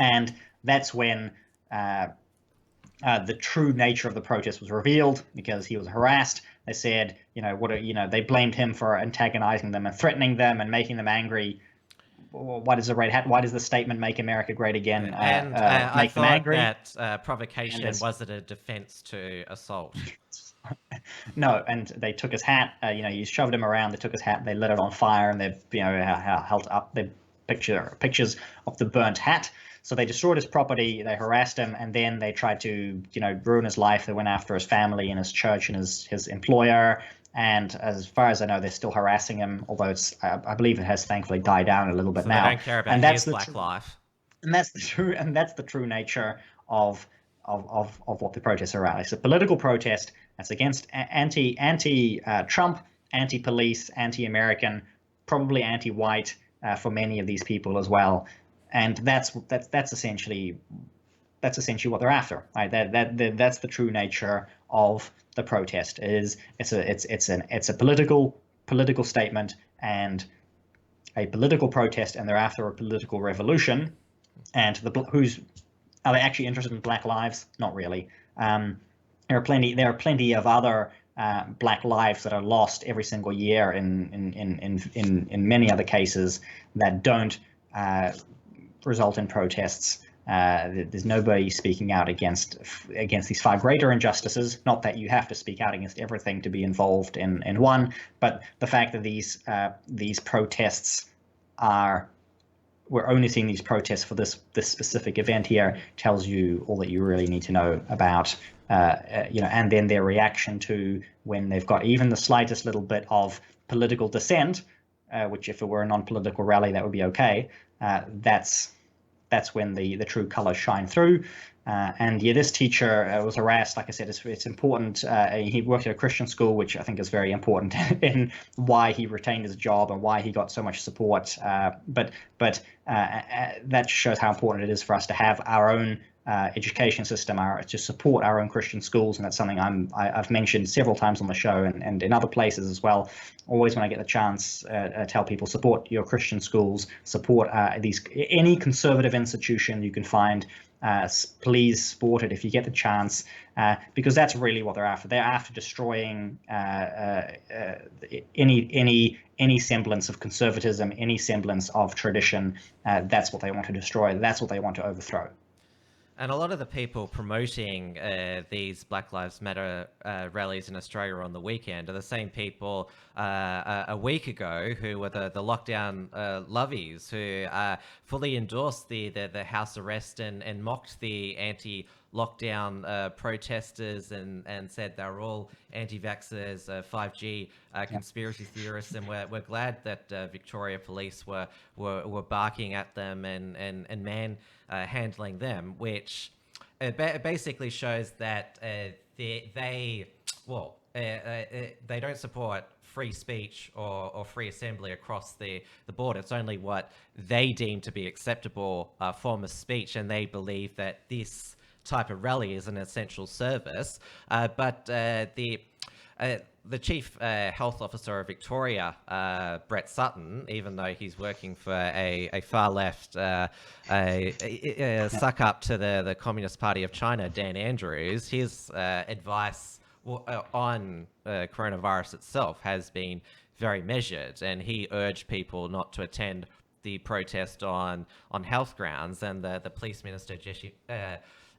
and that's when the true nature of the protest was revealed, because he was harassed. They said, they blamed him for antagonizing them and threatening them and making them angry. What is the red hat? Why does the statement "Make America Great Again" I make them angry? that provocation wasn't a defense to assault. No, and they took his hat. You shoved him around. They took his hat. They lit it on fire, and they held up the pictures of the burnt hat. So they destroyed his property, they harassed him, and then they tried to, ruin his life. They went after his family and his church and his employer. And as far as I know, they're still harassing him, although I believe it has thankfully died down a little bit now. They don't care about his black life. And that's the true nature of what the protests are about. It's a political protest that's against anti-Trump, anti-police, anti-American, probably anti-white for many of these people as well. And that's essentially what they're after, right? That's the true nature of the protest. It's a political statement and a political protest, and they're after a political revolution. And are they actually interested in Black lives? Not really. There are plenty of other Black lives that are lost every single year in many other cases that don't result in protests. There's nobody speaking out against these far greater injustices. Not that you have to speak out against everything to be involved in one, but the fact that these protests we're only seeing these protests for this specific event here tells you all that you really need to know about, and then their reaction to when they've got even the slightest little bit of political dissent, which if it were a non-political rally, that would be okay. That's when the true colors shine through. And this teacher was harassed. Like I said, it's important. He worked at a Christian school, which I think is very important in why he retained his job and why he got so much support. But that shows how important it is for us to have our own education system, to support our own Christian schools. And that's something I've mentioned several times on the show and in other places as well. Always when I get the chance, tell people, support your Christian schools, support any conservative institution you can find. Please support it if you get the chance, because that's really what they're after. They're after destroying any semblance of conservatism, any semblance of tradition. That's what they want to destroy. That's what they want to overthrow. And a lot of the people promoting these Black Lives Matter rallies in Australia on the weekend are the same people a week ago who were the lockdown lovies, who fully endorsed the house arrest and mocked the anti-lockdown protesters and said they were all anti-vaxxers, 5G conspiracy theorists, and we're glad that Victoria Police were barking at them and handling them, which basically shows that they don't support free speech or free assembly across the board. It's only what they deem to be acceptable form of speech, and they believe that this type of rally is an essential service. But the chief health officer of Victoria, Brett Sutton, even though he's working for a far left suck up to the Communist Party of China, Dan Andrews, his advice on coronavirus itself has been very measured, and he urged people not to attend the protest on health grounds. And the police minister, Jenny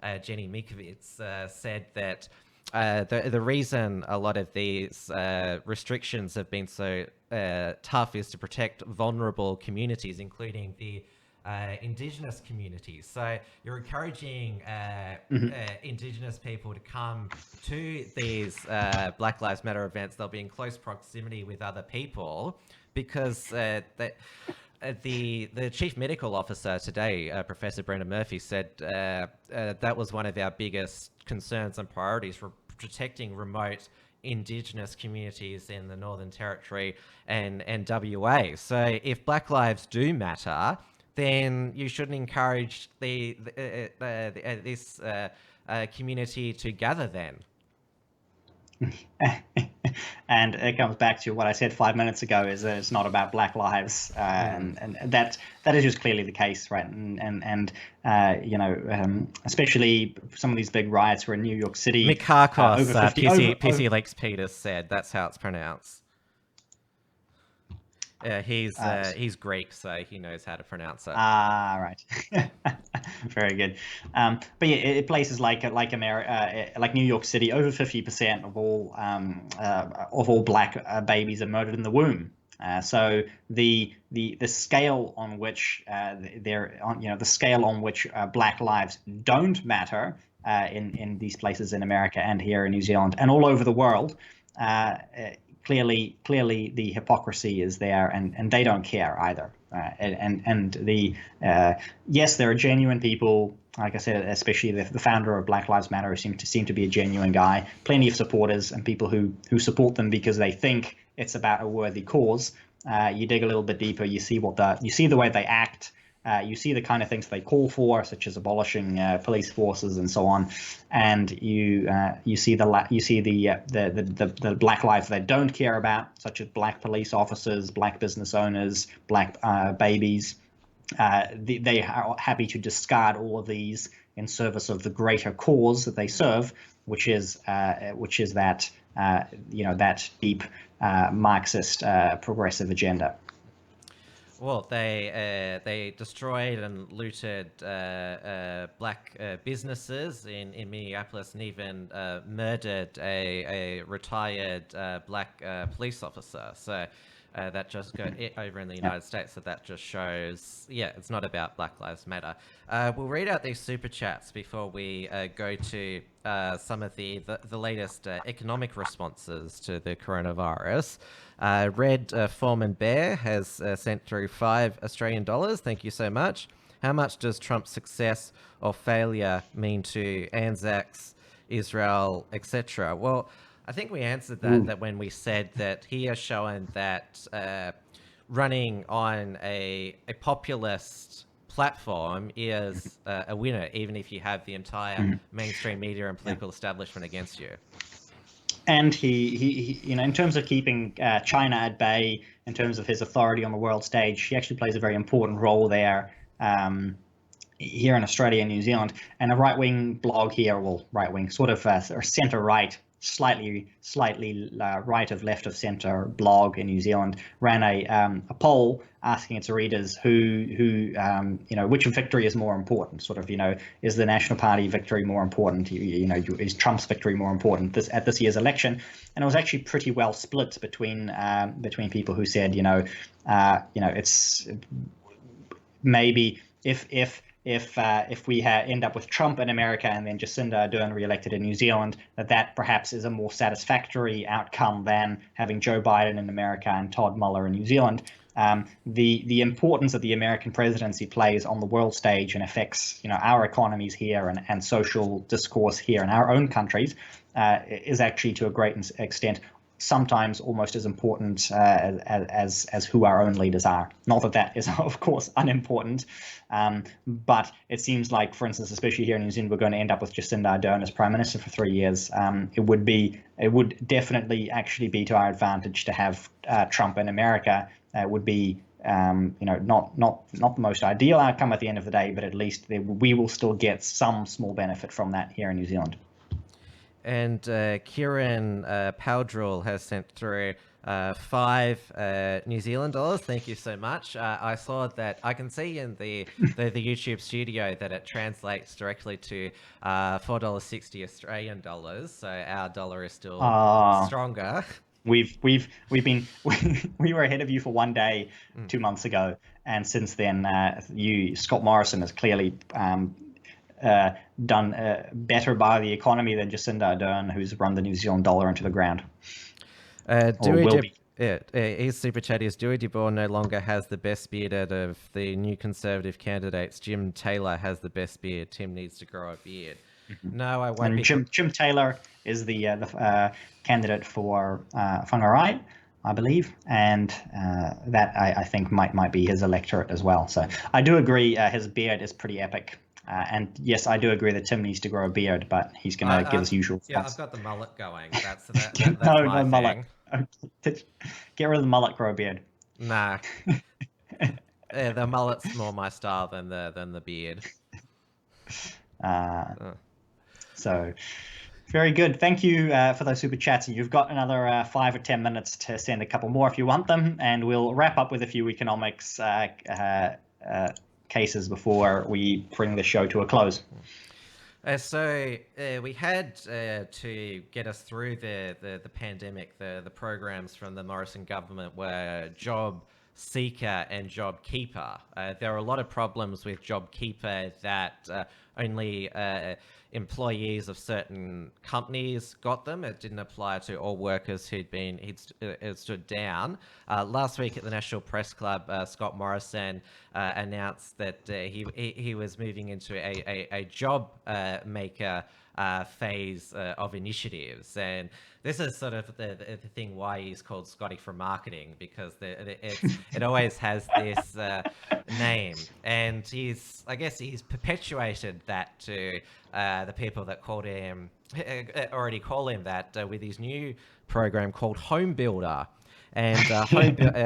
Mikovits, said that the reason a lot of these restrictions have been so tough is to protect vulnerable communities, including the Indigenous communities. So you're encouraging Indigenous people to come to these Black Lives Matter events. They'll be in close proximity with other people because the chief medical officer today, Professor Brendan Murphy, said that was one of our biggest concerns and priorities for protecting remote Indigenous communities in the Northern Territory and WA. So if Black lives do matter, then you shouldn't encourage this community to gather then. And it comes back to what I said 5 minutes ago: is that it's not about Black lives, and that is just clearly the case, right? And especially some of these big riots were in New York City. Mikakos, over 50, PC Lex Peters said that's how it's pronounced. He's Greek, so he knows how to pronounce it. Right. Very good. But yeah, places like America, like New York City, over 50% of all Black babies are murdered in the womb. So the scale on which the scale on which Black lives don't matter in these places in America and here in New Zealand and all over the world. Clearly, the hypocrisy is there, and they don't care either. Yes, there are genuine people, like I said, especially the founder of Black Lives Matter seem to be a genuine guy. Plenty of supporters and people who support them because they think it's about a worthy cause. You dig a little bit deeper, you see the way they act. You see the kind of things they call for, such as abolishing police forces and so on, and you see the Black lives they don't care about, such as Black police officers, Black business owners, Black babies. They are happy to discard all of these in service of the greater cause that they serve, which is that deep Marxist progressive agenda. Well, they destroyed and looted Black businesses in Minneapolis, and even murdered a retired Black police officer. So that just go over in the United States. So that just shows, it's not about Black Lives Matter. We'll read out these super chats before we go to some of the latest economic responses to the coronavirus. Red Foreman Bear has sent through $5 Thank you so much. How much does Trump's success or failure mean to Anzacs, Israel, etc.? Well, I think we answered that when we said that he has shown that running on a populist platform is a winner, even if you have the entire mainstream media and political establishment against you. And he in terms of keeping China at bay, in terms of his authority on the world stage, he actually plays a very important role there here in Australia and New Zealand. And a right-wing blog here, well, right-wing, sort of or centre-right, slightly right of left of centre blog in New Zealand ran a poll asking its readers who which victory is more important, is the National Party victory more important, is Trump's victory more important at this year's election. And it was actually pretty well split between people who said it's maybe if we end up with Trump in America and then Jacinda Ardern re-elected in New Zealand, that perhaps is a more satisfactory outcome than having Joe Biden in America and Todd Muller in New Zealand. The importance that the American presidency plays on the world stage and affects our economies here and social discourse here in our own countries is actually to a great extent sometimes almost as important as who our own leaders are. Not that is, of course, unimportant, but it seems like, for instance, especially here in New Zealand, we're going to end up with Jacinda Ardern as Prime Minister for 3 years. It would definitely actually be to our advantage to have Trump in America. It would be not the most ideal outcome at the end of the day, but at least we will still get some small benefit from that here in New Zealand. And Kieran Powdrill has sent through $5 New Zealand. Thank you so much. I saw that. I can see in the YouTube studio that it translates directly to $4.60 Australian dollars. So our dollar is still stronger. We were ahead of you for 1 day 2 months ago, and since then, Scott Morrison has clearly done better by the economy than Jacinda Ardern, who's run the New Zealand dollar into the ground. His super chat is Dieuwe de Boer no longer has the best beard out of the new Conservative candidates. Jim Taylor has the best beard. Tim needs to grow a beard. No, I won't. And Jim Taylor is the candidate for Whangarei, I believe, and that I think might be his electorate as well. So I do agree, his beard is pretty epic. And yes, I do agree that Tim needs to grow a beard, but he's going to give his usual Yeah, response. I've got the mullet going. That's No, my thing. mullet. Get rid of the mullet, grow a beard. Nah. Yeah, the mullet's more my style than the beard. So, very good. Thank you for those super chats. And you've got another 5 or 10 minutes to send a couple more if you want them. And we'll wrap up with a few economics cases before we bring the show to a close. So we had to get us through the pandemic, the programs from the Morrison government were Job Seeker and Job Keeper. There are a lot of problems with Job Keeper that only employees of certain companies got them. It didn't apply to all workers who'd stood down. Last week at the National Press Club, Scott Morrison announced that he was moving into a job maker phase of initiatives, and this is sort of the thing why he's called Scotty from marketing, because it always has this name, and I guess he's perpetuated that to the people that already call him that with his new program called Home Builder. And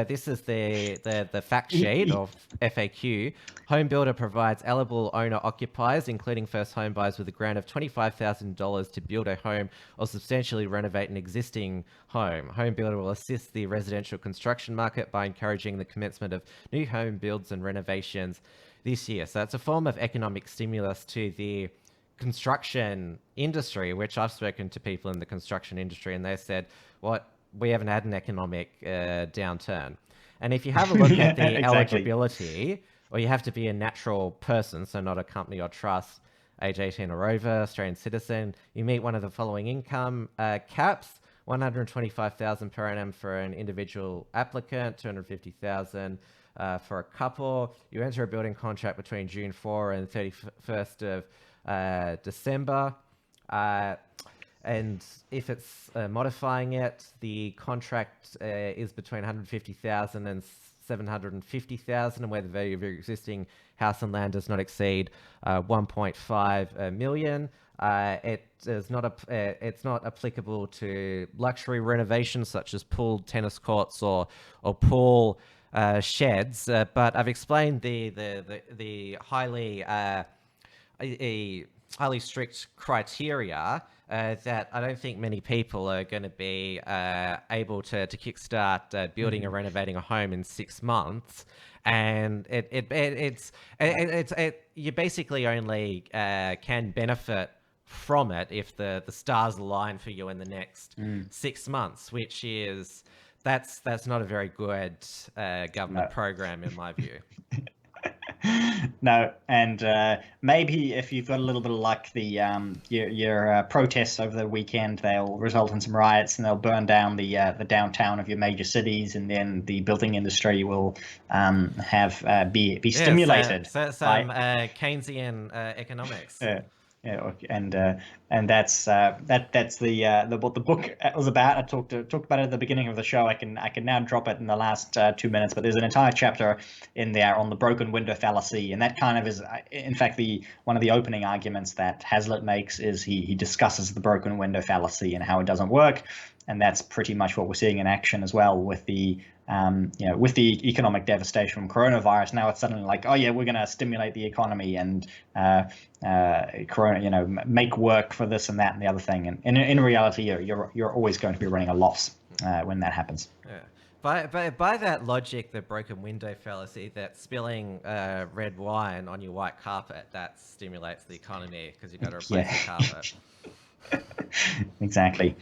this is the fact sheet of FAQ. Home Builder provides eligible owner-occupiers, including first home buyers, with a grant of $25,000 to build a home or substantially renovate an existing home. Home Builder will assist the residential construction market by encouraging the commencement of new home builds and renovations this year. So it's a form of economic stimulus to the construction industry, which I've spoken to people in the construction industry, and they said, we haven't had an economic downturn. And if you have a look at the eligibility, or you have to be a natural person, so not a company or trust, age 18 or over, Australian citizen, you meet one of the following income caps: $125,000 per annum for an individual applicant, $250,000 for a couple. You enter a building contract between June 4 and 31st of December. And if it's modifying it, the contract is between $150,000 and $750,000, and where the value of your existing house and land does not exceed $1.5 million. It's not applicable to luxury renovations such as pool tennis courts or pool sheds. But I've explained the highly strict criteria that I don't think many people are going to be able to kickstart building or renovating a home in 6 months, and you basically only can benefit from it if the stars align for you in the next 6 months, which is that's not a very good government program in my view. No, and maybe if you've got a little bit of luck, your protests over the weekend, they'll result in some riots, and they'll burn down the downtown of your major cities, and then the building industry will be stimulated. Some Keynesian economics. Yeah, and that's what the book was about. I talked about it at the beginning of the show. I can now drop it in the last 2 minutes, but there's an entire chapter in there on the broken window fallacy, and that kind of is, in fact, one of the opening arguments that Hazlitt makes is he discusses the broken window fallacy and how it doesn't work, and that's pretty much what we're seeing in action as well with the with the economic devastation from coronavirus. Now it's suddenly like, oh yeah, we're going to stimulate the economy and make work for this and that and the other thing. And in reality, you're always going to be running a loss when that happens. Yeah. By that logic, the broken window fallacy, that spilling red wine on your white carpet, that stimulates the economy because you've got to replace the carpet. Exactly.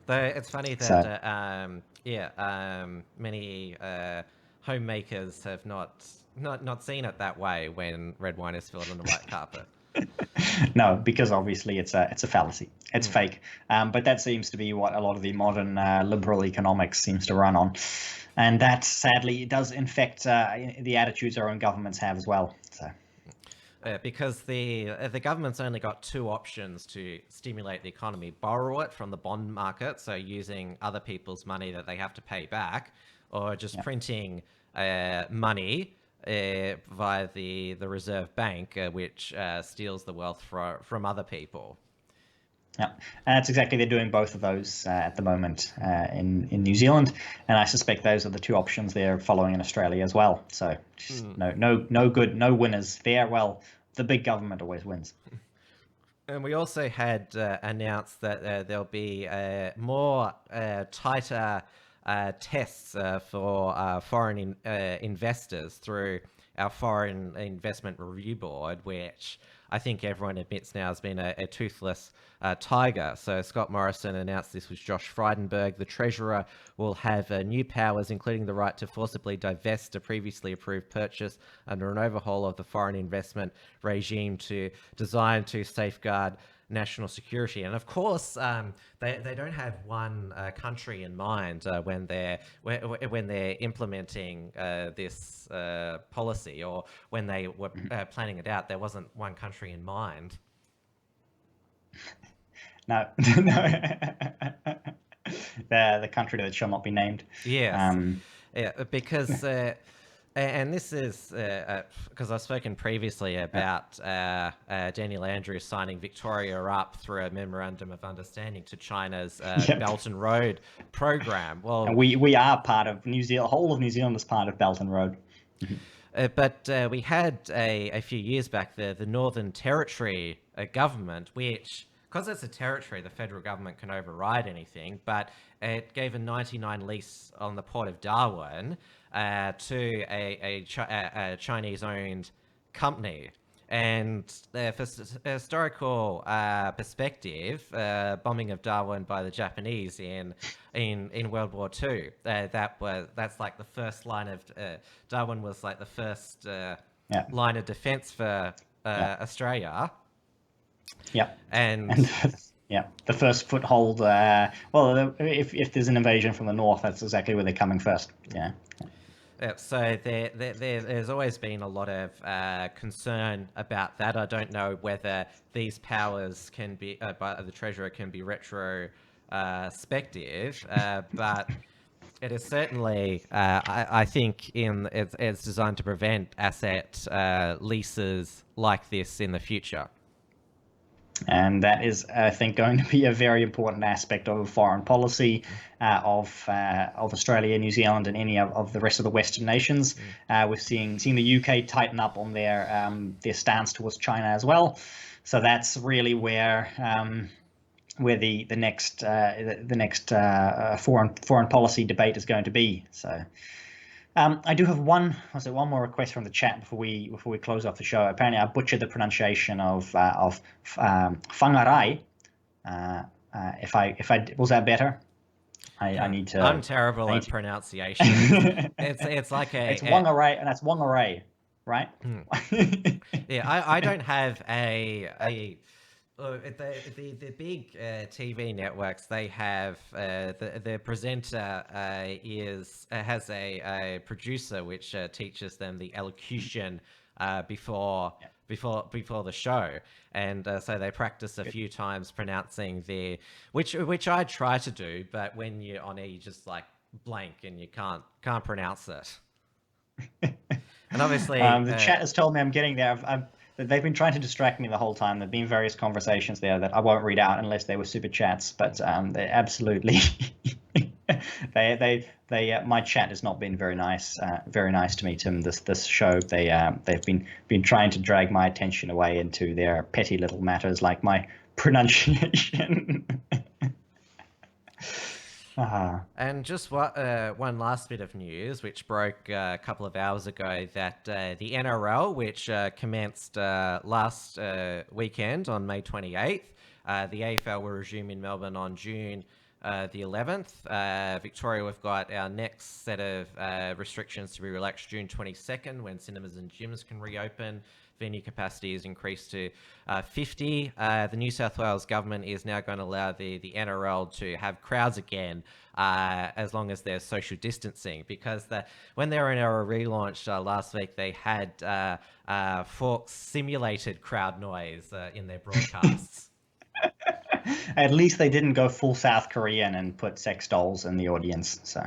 Though it's funny that many homemakers have not seen it that way when red wine is spilled on the white carpet. No, because obviously it's a fallacy. It's fake. But that seems to be what a lot of the modern liberal economics seems to run on, and that sadly does infect the attitudes our own governments have as well. So. because the government's only got two options to stimulate the economy: borrow it from the bond market, so using other people's money that they have to pay back, or just printing money via the Reserve Bank, which steals the wealth from other people. Yeah, and that's exactly, they're doing both of those at the moment in New Zealand, and I suspect those are the two options they're following in Australia as well. So no winners there. Well, the big government always wins. And we also had announced that there'll be more tighter tests for foreign investors through our Foreign Investment Review Board, which I think everyone admits now has been a toothless tiger. So Scott Morrison announced this with Josh Frydenberg. The Treasurer will have new powers, including the right to forcibly divest a previously approved purchase under an overhaul of the foreign investment regime designed to safeguard national security. And of course, they don't have one country in mind when they're implementing this policy, or when they were planning it out. There wasn't one country in mind. No, no. The country that shall not be named. Yes, yeah, because. And this is because I've spoken previously about Daniel Andrews signing Victoria up through a memorandum of understanding to China's Belt and Road program. Well, and we are part of New Zealand. Whole of New Zealand is part of Belt and Road. But we had a few years back the Northern Territory government, which, because it's a territory, the federal government can override anything, but it gave a 99 lease on the port of Darwin to a Chinese-owned company. And for historical perspective, bombing of Darwin by the Japanese in World War II, that's like the first line of Darwin was like the first line of defense for Australia. Yeah, and yeah, the first foothold. Well, if there's an invasion from the north, that's exactly where they're coming first. Yeah. So there's always been a lot of concern about that. I don't know whether these powers can be, by the Treasurer, can be retrospective, but it is certainly, I think, it's designed to prevent asset leases like this in the future. And that is, I think, going to be a very important aspect of foreign policy of Australia, New Zealand, and any of the rest of the Western nations. We're seeing the UK tighten up on their stance towards China as well. So that's really where the next foreign policy debate is going to be. So. I do have one more request from the chat before we close off the show. Apparently, I butchered the pronunciation of whangarai. If I was that better? I need to. I'm terrible at pronunciation. It's like it's whangarai, and that's whangarai, right? Yeah, I don't have the big TV networks. They have the presenter has a producer which teaches them the elocution before the show, and so they practice a few times pronouncing which I try to do, but when you're on air, you just like blank and you can't pronounce it. And obviously, the chat has told me I'm getting there. They've been trying to distract me the whole time. There've been various conversations there that I won't read out unless they were super chats. But they absolutely, my chat has not been very nice to me, Tim. This show, they've been trying to drag my attention away into their petty little matters like my pronunciation. And just one last bit of news, which broke a couple of hours ago, that the NRL, which commenced last weekend on May 28th, the AFL will resume in Melbourne on June the 11th. Victoria, we've got our next set of restrictions to be relaxed June 22nd, when cinemas and gyms can reopen. Venue capacity is increased to 50. The New South Wales government is now going to allow the NRL to have crowds again, as long as there's social distancing, because when they were in our relaunch last week, they had Forks simulated crowd noise in their broadcasts. At least they didn't go full South Korean and put sex dolls in the audience. So.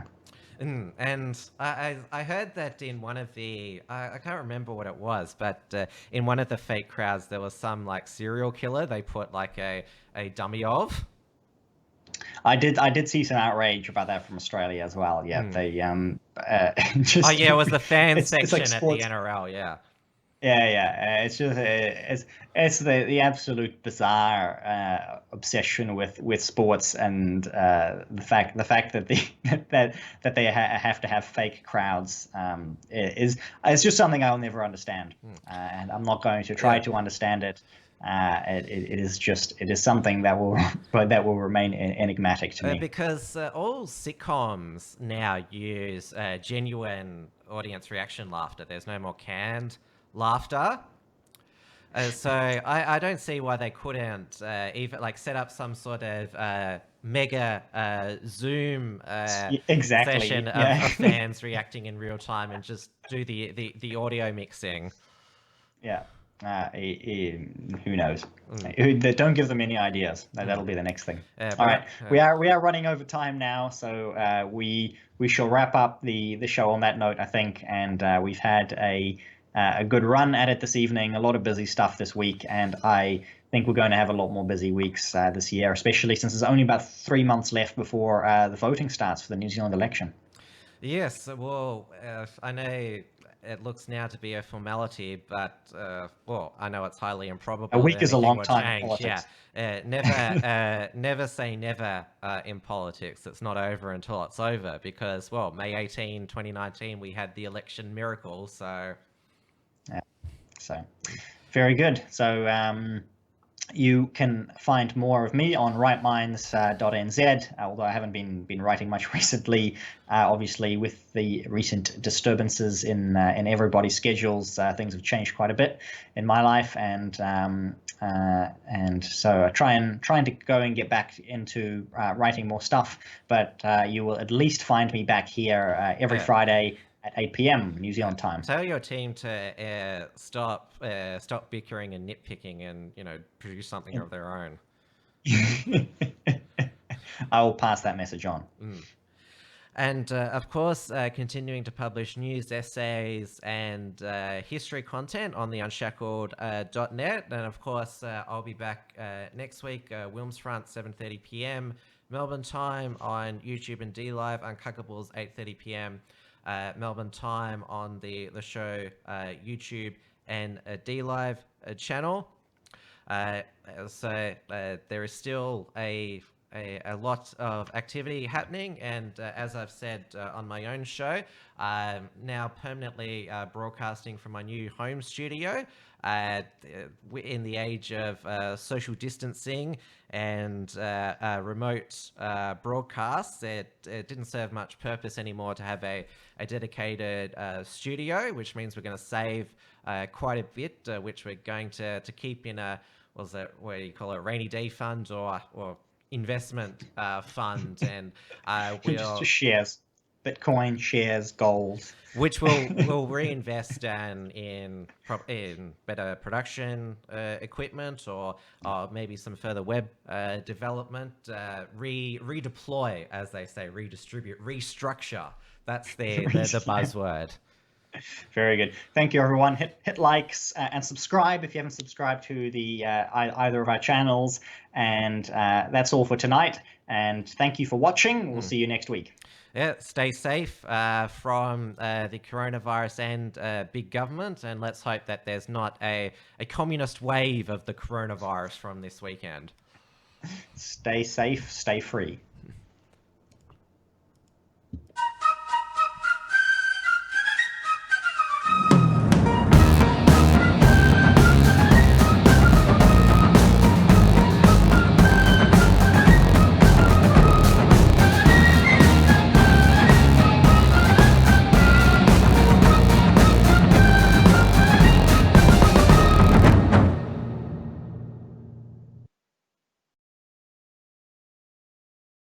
And I heard that in one of the, I can't remember what it was, but in one of the fake crowds, there was some like serial killer they put like a dummy of. I did see some outrage about that from Australia as well. Yeah, they just, oh yeah, it was the fan section it's like at the NRL. Yeah. Yeah. It's just it's the absolute bizarre obsession with sports, and the fact that they have to have fake crowds it's just something I'll never understand, and I'm not going to try to understand it. It is something that will remain enigmatic to me, because all sitcoms now use genuine audience reaction laughter. There's no more canned laughter. So I don't see why they couldn't even like set up some sort of mega Zoom session of fans reacting in real time and just do the audio mixing. Yeah. Who knows? Don't give them any ideas. That'll be the next thing. All right, we are running over time now, so we shall wrap up the show on that note, I think. And we've had a good run at it this evening. A lot of busy stuff this week, and I think we're going to have a lot more busy weeks this year, especially since there's only about 3 months left before the voting starts for the New Zealand election. Yes, well, I know it looks now to be a formality, but well, I know it's highly improbable. A week is a long time in politics. Yeah, never say never in politics. It's not over until it's over, because, well, May 18, 2019, we had the election miracle, so... Yeah, so very good. So you can find more of me on rightminds.nz, although I haven't been writing much recently. Obviously, with the recent disturbances in everybody's schedules, things have changed quite a bit in my life, and so I trying to go and get back into writing more stuff. But you will at least find me back here every Friday at 8 p.m. New Zealand time. Tell your team to stop bickering and nitpicking, and produce something of their own. I will pass that message on. And of course, continuing to publish news, essays, and history content on the unshackled.net. And of course, I'll be back next week, Wilmsfront, 7:30 p.m. Melbourne time on YouTube and DLive, Uncockables, 8:30 p.m. Melbourne time on the show YouTube and DLive channel. So there is still a lot of activity happening, and as I've said on my own show, now permanently broadcasting from my new home studio. In the age of social distancing and remote broadcasts, it didn't serve much purpose anymore to have a dedicated studio, which means we're going to save quite a bit, which we're going to keep in a, what do you call it, rainy day fund or investment fund, and we'll just shares, Bitcoin, shares, gold, which we'll reinvest in better production equipment, or maybe some further web development, redeploy, as they say, redistribute, restructure. That's the buzzword. Very good. Thank you, everyone. Hit likes and subscribe if you haven't subscribed to the either of our channels. And that's all for tonight. And thank you for watching. We'll see you next week. Yeah, stay safe from the coronavirus and big government. And let's hope that there's not a communist wave of the coronavirus from this weekend. Stay safe, stay free.